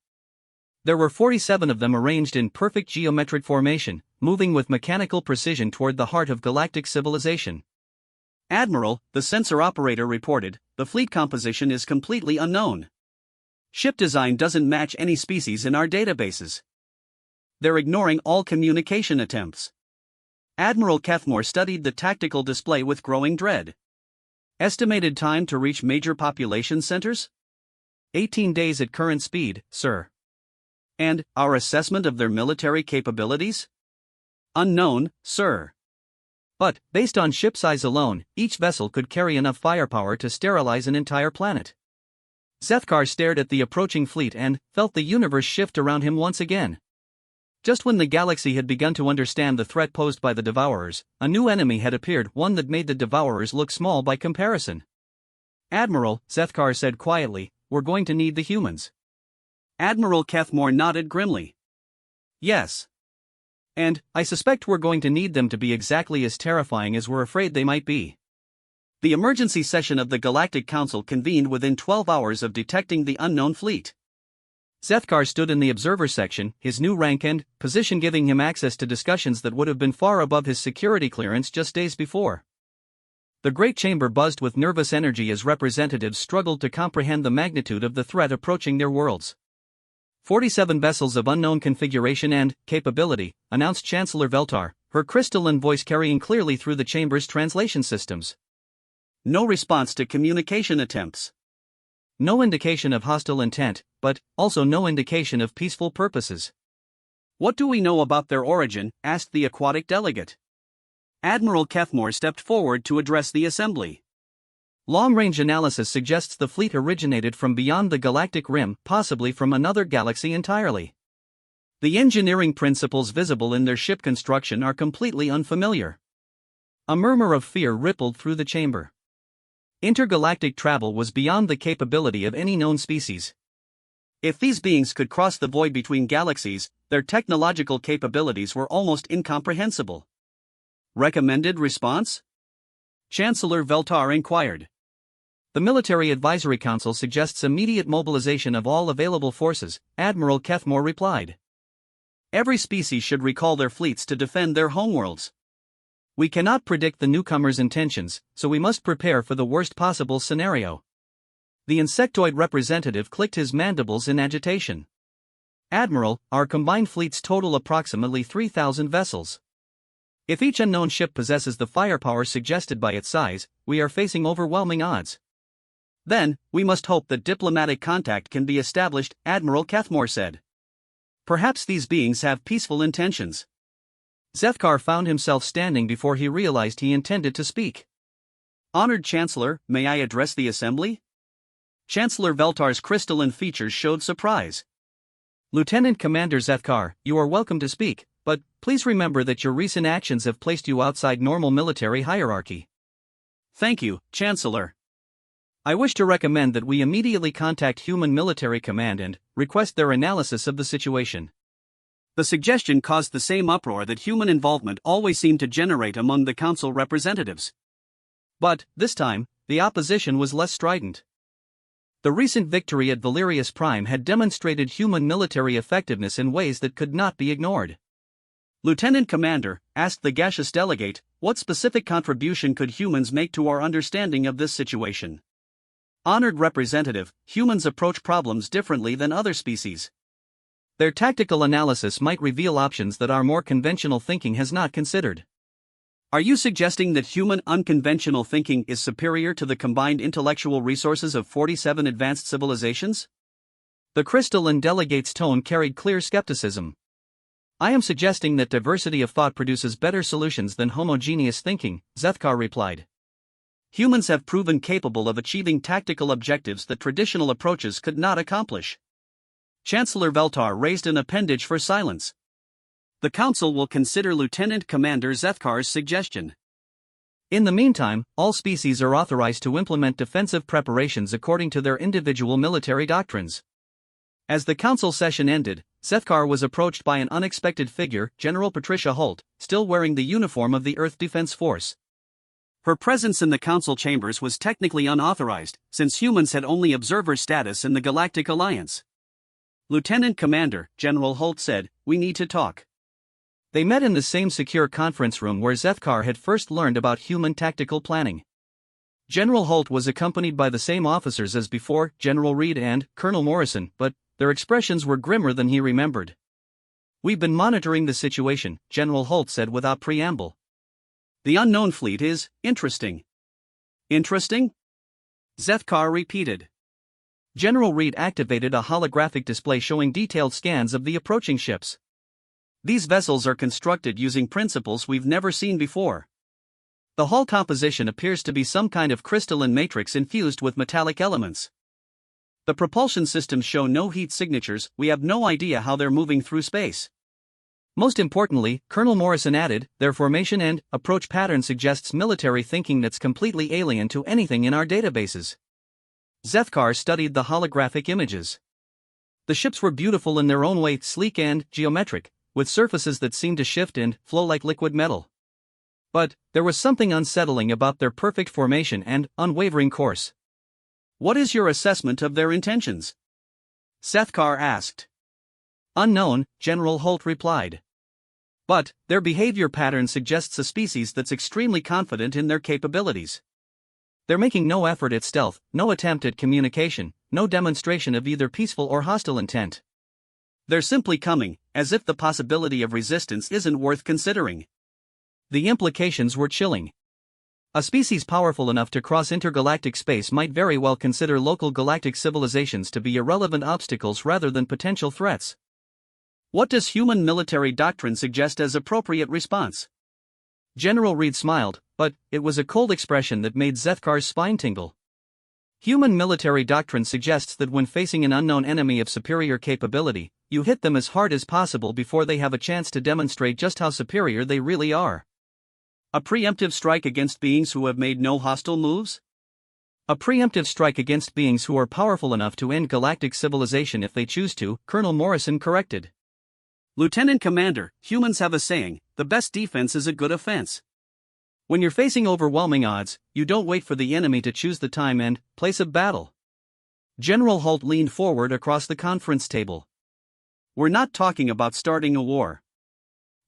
There were 47 of them arranged in perfect geometric formation, moving with mechanical precision toward the heart of galactic civilization. "Admiral," the sensor operator reported, "the fleet composition is completely unknown. Ship design doesn't match any species in our databases. They're ignoring all communication attempts." Admiral Cathmore studied the tactical display with growing dread. "Estimated time to reach major population centers? 18 days at current speed, sir." "And our assessment of their military capabilities?" "Unknown, sir. But, based on ship size alone, each vessel could carry enough firepower to sterilize an entire planet." Zethkar stared at the approaching fleet and felt the universe shift around him once again. Just when the galaxy had begun to understand the threat posed by the Devourers, a new enemy had appeared, one that made the Devourers look small by comparison. "Admiral," Zethkar said quietly, "we're going to need the humans." Admiral Kethmore nodded grimly. "Yes. And I suspect we're going to need them to be exactly as terrifying as we're afraid they might be." The emergency session of the Galactic Council convened within 12 hours of detecting the unknown fleet. Zethkar stood in the observer section, his new rank and position giving him access to discussions that would have been far above his security clearance just days before. The great chamber buzzed with nervous energy as representatives struggled to comprehend the magnitude of the threat approaching their worlds. 47 vessels of unknown configuration and capability, announced Chancellor Veltar, her crystalline voice carrying clearly through the chamber's translation systems. No response to communication attempts. No indication of hostile intent, but also no indication of peaceful purposes. "What do we know about their origin?" asked the aquatic delegate. Admiral Kethmore stepped forward to address the assembly. "Long-range analysis suggests the fleet originated from beyond the galactic rim, possibly from another galaxy entirely. The engineering principles visible in their ship construction are completely unfamiliar." A murmur of fear rippled through the chamber. Intergalactic travel was beyond the capability of any known species. If these beings could cross the void between galaxies, their technological capabilities were almost incomprehensible. "Recommended response?" Chancellor Veltar inquired. "The Military Advisory Council suggests immediate mobilization of all available forces," Admiral Kethmore replied. "Every species should recall their fleets to defend their homeworlds. We cannot predict the newcomers' intentions, so we must prepare for the worst possible scenario." The insectoid representative clicked his mandibles in agitation. "Admiral, our combined fleets total approximately 3,000 vessels. If each unknown ship possesses the firepower suggested by its size, we are facing overwhelming odds." "Then, we must hope that diplomatic contact can be established," Admiral Kethmore said. "Perhaps these beings have peaceful intentions." Zethkar found himself standing before he realized he intended to speak. "Honored Chancellor, may I address the Assembly?" Chancellor Veltar's crystalline features showed surprise. "Lieutenant Commander Zethkar, you are welcome to speak, but please remember that your recent actions have placed you outside normal military hierarchy." "Thank you, Chancellor. I wish to recommend that we immediately contact Human Military Command and request their analysis of the situation." The suggestion caused the same uproar that human involvement always seemed to generate among the council representatives. But, this time, the opposition was less strident. The recent victory at Valerius Prime had demonstrated human military effectiveness in ways that could not be ignored. "Lieutenant Commander," asked the gaseous delegate, "what specific contribution could humans make to our understanding of this situation?" "Honored representative, humans approach problems differently than other species. Their tactical analysis might reveal options that our more conventional thinking has not considered." "Are you suggesting that human unconventional thinking is superior to the combined intellectual resources of 47 advanced civilizations?" The crystalline delegate's tone carried clear skepticism. "I am suggesting that diversity of thought produces better solutions than homogeneous thinking," Zethkar replied. "Humans have proven capable of achieving tactical objectives that traditional approaches could not accomplish." Chancellor Veltar raised an appendage for silence. "The Council will consider Lieutenant Commander Zethkar's suggestion. In the meantime, all species are authorized to implement defensive preparations according to their individual military doctrines." As the Council session ended, Zethkar was approached by an unexpected figure, General Patricia Holt, still wearing the uniform of the Earth Defense Force. Her presence in the Council chambers was technically unauthorized, since humans had only observer status in the Galactic Alliance. "Lieutenant Commander," General Holt said, "we need to talk." They met in the same secure conference room where Zethkar had first learned about human tactical planning. General Holt was accompanied by the same officers as before, General Reed and Colonel Morrison, but their expressions were grimmer than he remembered. "We've been monitoring the situation," General Holt said without preamble. "The unknown fleet is interesting." "Interesting?" Zethkar repeated. General Reed activated a holographic display showing detailed scans of the approaching ships. "These vessels are constructed using principles we've never seen before. The hull composition appears to be some kind of crystalline matrix infused with metallic elements. The propulsion systems show no heat signatures, we have no idea how they're moving through space. Most importantly, Colonel Morrison added, their formation and approach pattern suggests military thinking that's completely alien to anything in our databases. Zethkar studied the holographic images. The ships were beautiful in their own way, sleek and geometric, with surfaces that seemed to shift and flow like liquid metal. But there was something unsettling about their perfect formation and unwavering course. "What is your assessment of their intentions?" Zethkar asked. "Unknown," General Holt replied. "But their behavior pattern suggests a species that's extremely confident in their capabilities. They're making no effort at stealth, no attempt at communication, no demonstration of either peaceful or hostile intent. They're simply coming, as if the possibility of resistance isn't worth considering." The implications were chilling. A species powerful enough to cross intergalactic space might very well consider local galactic civilizations to be irrelevant obstacles rather than potential threats. What does human military doctrine suggest as appropriate response? General Reed smiled, but it was a cold expression that made Zethkar's spine tingle. Human military doctrine suggests that when facing an unknown enemy of superior capability, you hit them as hard as possible before they have a chance to demonstrate just how superior they really are. A preemptive strike against beings who have made no hostile moves? A preemptive strike against beings who are powerful enough to end galactic civilization if they choose to, Colonel Morrison corrected. "Lieutenant Commander, humans have a saying, the best defense is a good offense. When you're facing overwhelming odds, you don't wait for the enemy to choose the time and place of battle." General Holt leaned forward across the conference table. "We're not talking about starting a war.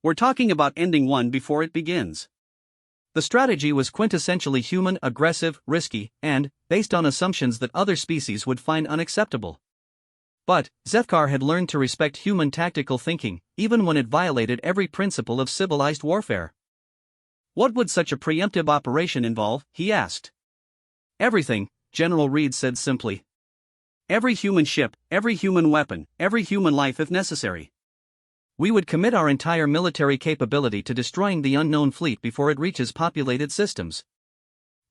We're talking about ending one before it begins." The strategy was quintessentially human, aggressive, risky, and based on assumptions that other species would find unacceptable. But Zethkar had learned to respect human tactical thinking, even when it violated every principle of civilized warfare. "What would such a preemptive operation involve?" he asked. "Everything," General Reed said simply. "Every human ship, every human weapon, every human life if necessary. We would commit our entire military capability to destroying the unknown fleet before it reaches populated systems."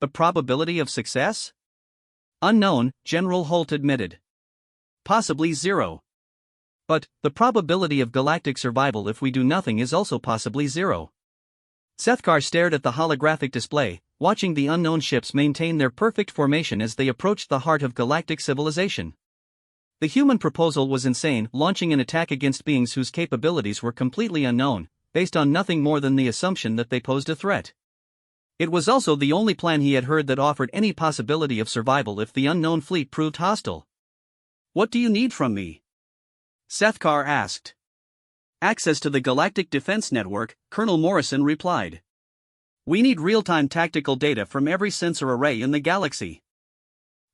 "The probability of success?" "Unknown," General Holt admitted. "Possibly zero. But the probability of galactic survival if we do nothing is also possibly zero." Zethkar stared at the holographic display, watching the unknown ships maintain their perfect formation as they approached the heart of galactic civilization. The human proposal was insane, launching an attack against beings whose capabilities were completely unknown, based on nothing more than the assumption that they posed a threat. It was also the only plan he had heard that offered any possibility of survival if the unknown fleet proved hostile. "What do you need from me?" Zethkar asked. "Access to the Galactic Defense Network," Colonel Morrison replied. "We need real-time tactical data from every sensor array in the galaxy.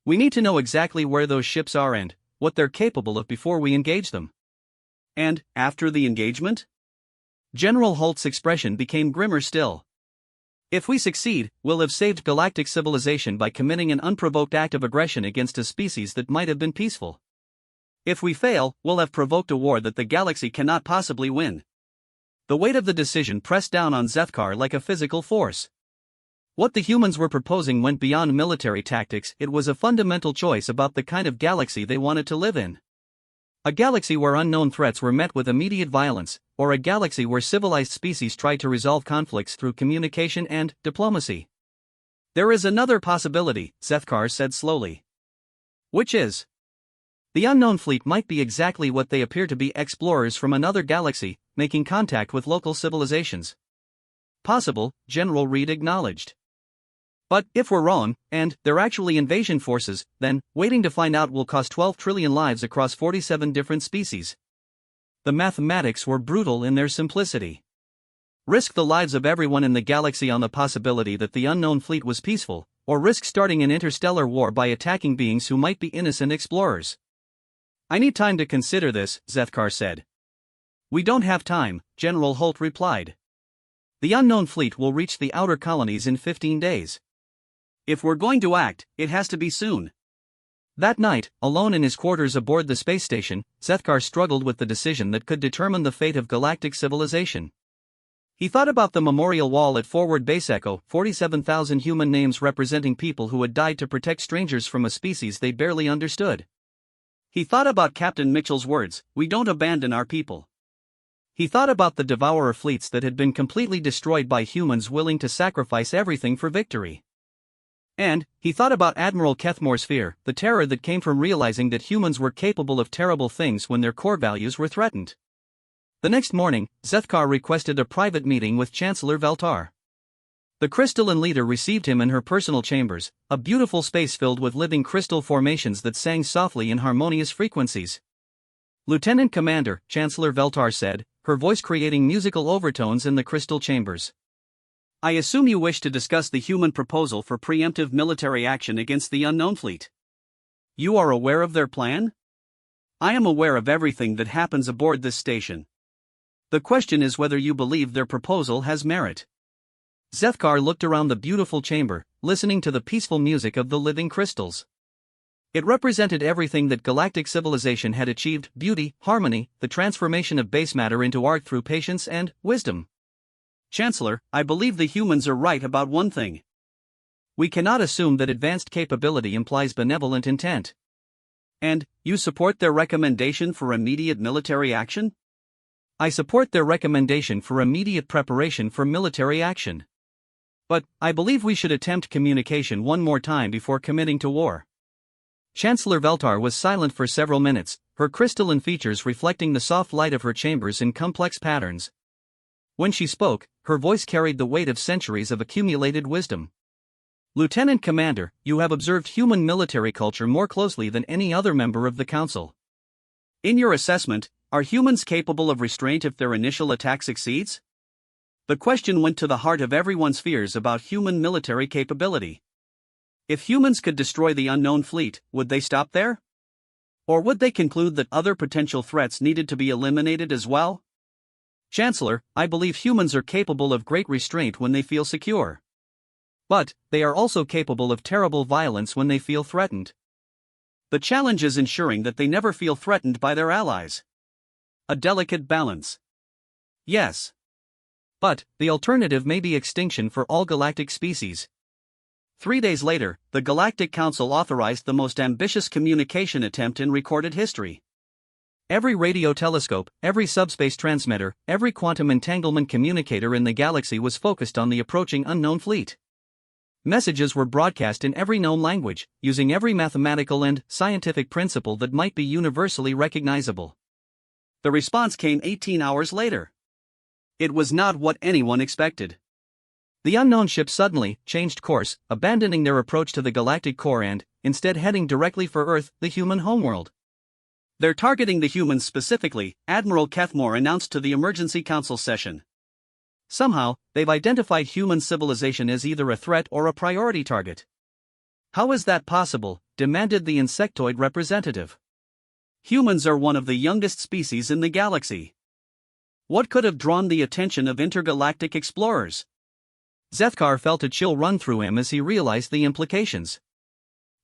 We need to know exactly where those ships are and what they're capable of before we engage them." "And after the engagement?" General Holt's expression became grimmer still. "If we succeed, we'll have saved galactic civilization by committing an unprovoked act of aggression against a species that might have been peaceful. If we fail, we'll have provoked a war that the galaxy cannot possibly win." The weight of the decision pressed down on Zethkar like a physical force. What the humans were proposing went beyond military tactics, it was a fundamental choice about the kind of galaxy they wanted to live in. A galaxy where unknown threats were met with immediate violence, or a galaxy where civilized species tried to resolve conflicts through communication and diplomacy. "There is another possibility," Zethkar said slowly. "Which is? The unknown fleet might be exactly what they appear to be, explorers from another galaxy, making contact with local civilizations." "Possible," General Reed acknowledged. "But if we're wrong, and they're actually invasion forces, then waiting to find out will cost 12 trillion lives across 47 different species." The mathematics were brutal in their simplicity. Risk the lives of everyone in the galaxy on the possibility that the unknown fleet was peaceful, or risk starting an interstellar war by attacking beings who might be innocent explorers. "I need time to consider this," Zethkar said. "We don't have time," General Holt replied. "The unknown fleet will reach the outer colonies in 15 days. If we're going to act, it has to be soon." That night, alone in his quarters aboard the space station, Zethkar struggled with the decision that could determine the fate of galactic civilization. He thought about the memorial wall at Forward Base Echo, 47,000 human names representing people who had died to protect strangers from a species they barely understood. He thought about Captain Mitchell's words, "We don't abandon our people." He thought about the Devourer fleets that had been completely destroyed by humans willing to sacrifice everything for victory. And he thought about Admiral Kethmore's fear, the terror that came from realizing that humans were capable of terrible things when their core values were threatened. The next morning, Zethkar requested a private meeting with Chancellor Veltar. The crystalline leader received him in her personal chambers, a beautiful space filled with living crystal formations that sang softly in harmonious frequencies. "Lieutenant Commander," Chancellor Veltar said, her voice creating musical overtones in the crystal chambers. "I assume you wish to discuss the human proposal for preemptive military action against the unknown fleet. You are aware of their plan?" "I am aware of everything that happens aboard this station. The question is whether you believe their proposal has merit." Zethkar looked around the beautiful chamber, listening to the peaceful music of the living crystals. It represented everything that galactic civilization had achieved: beauty, harmony, the transformation of base matter into art through patience and wisdom. "Chancellor, I believe the humans are right about one thing. We cannot assume that advanced capability implies benevolent intent." "And you support their recommendation for immediate military action?" "I support their recommendation for immediate preparation for military action. But I believe we should attempt communication one more time before committing to war." Chancellor Veltar was silent for several minutes, her crystalline features reflecting the soft light of her chambers in complex patterns. When she spoke, her voice carried the weight of centuries of accumulated wisdom. "Lieutenant Commander, you have observed human military culture more closely than any other member of the Council. In your assessment, are humans capable of restraint if their initial attack succeeds?" The question went to the heart of everyone's fears about human military capability. If humans could destroy the unknown fleet, would they stop there? Or would they conclude that other potential threats needed to be eliminated as well? "Chancellor, I believe humans are capable of great restraint when they feel secure. But they are also capable of terrible violence when they feel threatened. The challenge is ensuring that they never feel threatened by their allies. A delicate balance." "Yes. But the alternative may be extinction for all galactic species." 3 days later, the Galactic Council authorized the most ambitious communication attempt in recorded history. Every radio telescope, every subspace transmitter, every quantum entanglement communicator in the galaxy was focused on the approaching unknown fleet. Messages were broadcast in every known language, using every mathematical and scientific principle that might be universally recognizable. The response came 18 hours later. It was not what anyone expected. The unknown ship suddenly changed course, abandoning their approach to the galactic core and, instead, heading directly for Earth, the human homeworld. "They're targeting the humans specifically," Admiral Kethmore announced to the Emergency Council session. "Somehow, they've identified human civilization as either a threat or a priority target." "How is that possible?" demanded the insectoid representative. "Humans are one of the youngest species in the galaxy. What could have drawn the attention of intergalactic explorers?" Zethkar felt a chill run through him as he realized the implications.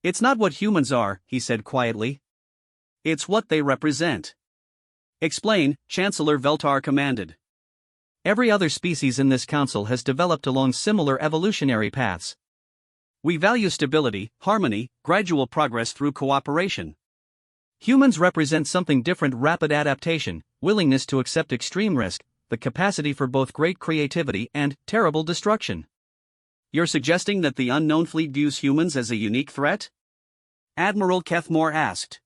"It's not what humans are," he said quietly. "It's what they represent." "Explain," Chancellor Veltar commanded. "Every other species in this council has developed along similar evolutionary paths. We value stability, harmony, gradual progress through cooperation. Humans represent something different: rapid adaptation, willingness to accept extreme risk, the capacity for both great creativity and terrible destruction." "You're suggesting that the unknown fleet views humans as a unique threat?" Admiral Kethmore asked.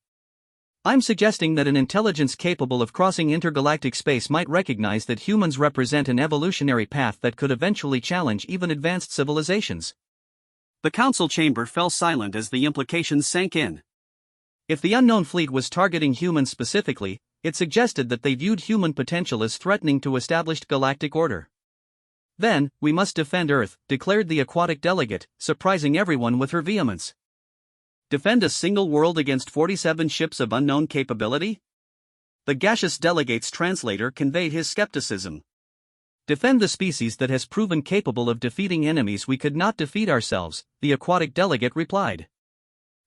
"I'm suggesting that an intelligence capable of crossing intergalactic space might recognize that humans represent an evolutionary path that could eventually challenge even advanced civilizations." The council chamber fell silent as the implications sank in. If the unknown fleet was targeting humans specifically, it suggested that they viewed human potential as threatening to established galactic order. "Then, we must defend Earth," declared the aquatic delegate, surprising everyone with her vehemence. "Defend a single world against 47 ships of unknown capability?" The gaseous delegate's translator conveyed his skepticism. "Defend the species that has proven capable of defeating enemies we could not defeat ourselves," the aquatic delegate replied.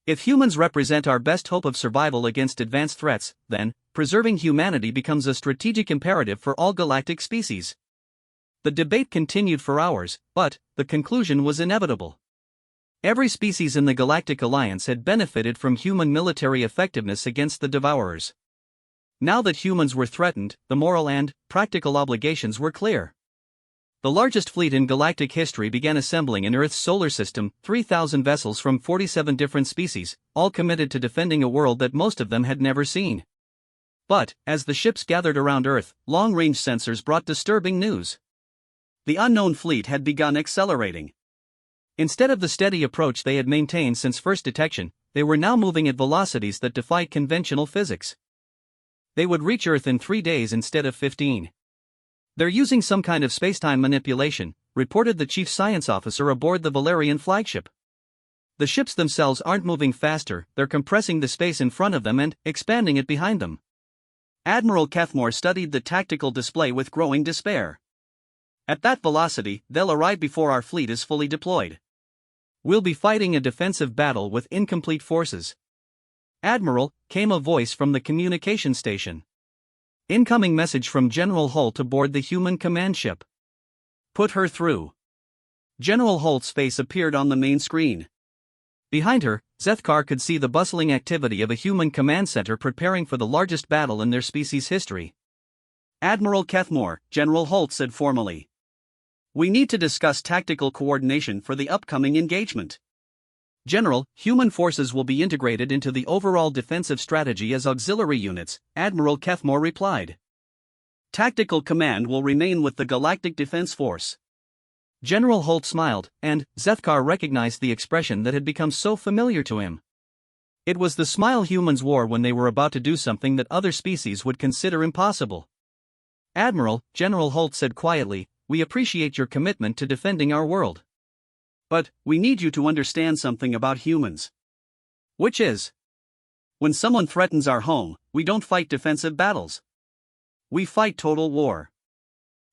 "If humans represent our best hope of survival against advanced threats, then preserving humanity becomes a strategic imperative for all galactic species." The debate continued for hours, but the conclusion was inevitable. Every species in the Galactic Alliance had benefited from human military effectiveness against the Devourers. Now that humans were threatened, the moral and practical obligations were clear. The largest fleet in galactic history began assembling in Earth's solar system, 3,000 vessels from 47 different species, all committed to defending a world that most of them had never seen. But, as the ships gathered around Earth, long-range sensors brought disturbing news. The unknown fleet had begun accelerating. Instead of the steady approach they had maintained since first detection, they were now moving at velocities that defied conventional physics. They would reach Earth in 3 days instead of 15. "They're using some kind of spacetime manipulation," reported the chief science officer aboard the Valerian flagship. "The ships themselves aren't moving faster, they're compressing the space in front of them and expanding it behind them." Admiral Cathmore studied the tactical display with growing despair. "At that velocity, they'll arrive before our fleet is fully deployed. We'll be fighting a defensive battle with incomplete forces." "Admiral," came a voice from the communication station. "Incoming message from General Holt aboard the human command ship." "Put her through." General Holt's face appeared on the main screen. Behind her, Zethkar could see the bustling activity of a human command center preparing for the largest battle in their species' history. "Admiral Cathmore," General Holt said formally. "We need to discuss tactical coordination for the upcoming engagement." "General, human forces will be integrated into the overall defensive strategy as auxiliary units," Admiral Cathmore replied. "Tactical command will remain with the Galactic Defense Force." General Holt smiled, and Zethkar recognized the expression that had become so familiar to him. It was the smile humans wore when they were about to do something that other species would consider impossible. "Admiral," General Holt said quietly, "we appreciate your commitment to defending our world. But, we need you to understand something about humans." "Which is?" "When someone threatens our home, we don't fight defensive battles. We fight total war."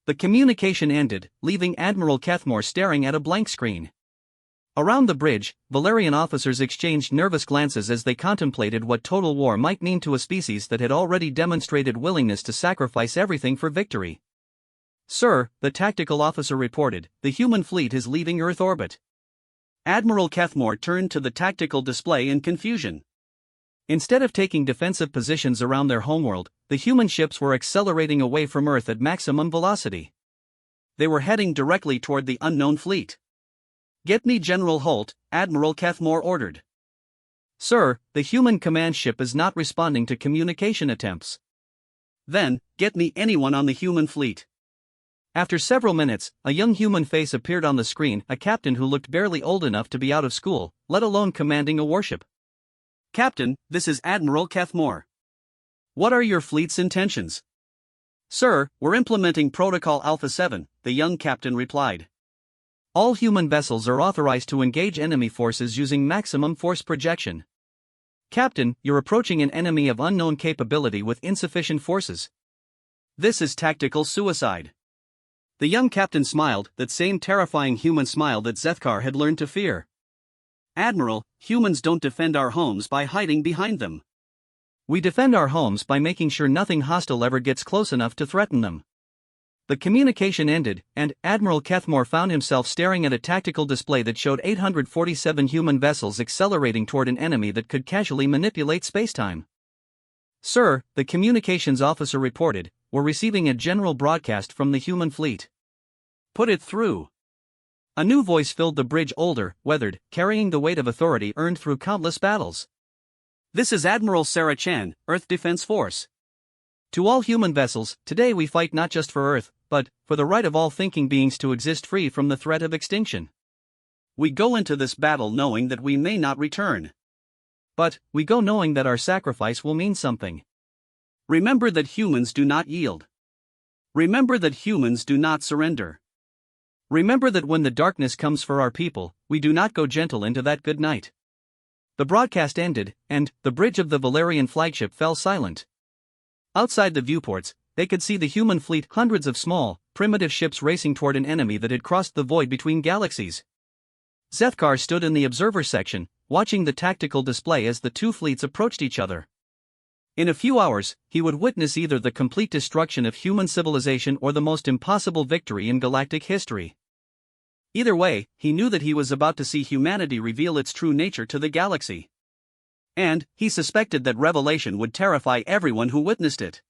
The communication ended, leaving Admiral Cathmore staring at a blank screen. Around the bridge, Valerian officers exchanged nervous glances as they contemplated what total war might mean to a species that had already demonstrated willingness to sacrifice everything for victory. "Sir," the tactical officer reported, "the human fleet is leaving Earth orbit." Admiral Cathmore turned to the tactical display in confusion. Instead of taking defensive positions around their homeworld, the human ships were accelerating away from Earth at maximum velocity. They were heading directly toward the unknown fleet. "Get me General Holt," Admiral Cathmore ordered. "Sir, the human command ship is not responding to communication attempts." "Then, get me anyone on the human fleet." After several minutes, a young human face appeared on the screen, a captain who looked barely old enough to be out of school, let alone commanding a warship. "Captain, this is Admiral Cathmore. What are your fleet's intentions?" "Sir, we're implementing Protocol Alpha 7, the young captain replied. "All human vessels are authorized to engage enemy forces using maximum force projection." "Captain, you're approaching an enemy of unknown capability with insufficient forces. This is tactical suicide." The young captain smiled, that same terrifying human smile that Zethkar had learned to fear. "Admiral, humans don't defend our homes by hiding behind them. We defend our homes by making sure nothing hostile ever gets close enough to threaten them." The communication ended, and Admiral Cathmore found himself staring at a tactical display that showed 847 human vessels accelerating toward an enemy that could casually manipulate spacetime. "Sir," the communications officer reported, "we're receiving a general broadcast from the human fleet." "Put it through." A new voice filled the bridge, older, weathered, carrying the weight of authority earned through countless battles. "This is Admiral Sarah Chan, Earth Defense Force. To all human vessels, today we fight not just for Earth, but for the right of all thinking beings to exist free from the threat of extinction. We go into this battle knowing that we may not return. But we go knowing that our sacrifice will mean something. Remember that humans do not yield. Remember that humans do not surrender. Remember that when the darkness comes for our people, we do not go gentle into that good night." The broadcast ended, and the bridge of the Valerian flagship fell silent. Outside the viewports, they could see the human fleet, hundreds of small, primitive ships racing toward an enemy that had crossed the void between galaxies. Zethkar stood in the observer section, watching the tactical display as the two fleets approached each other. In a few hours, he would witness either the complete destruction of human civilization or the most impossible victory in galactic history. Either way, he knew that he was about to see humanity reveal its true nature to the galaxy. And he suspected that revelation would terrify everyone who witnessed it.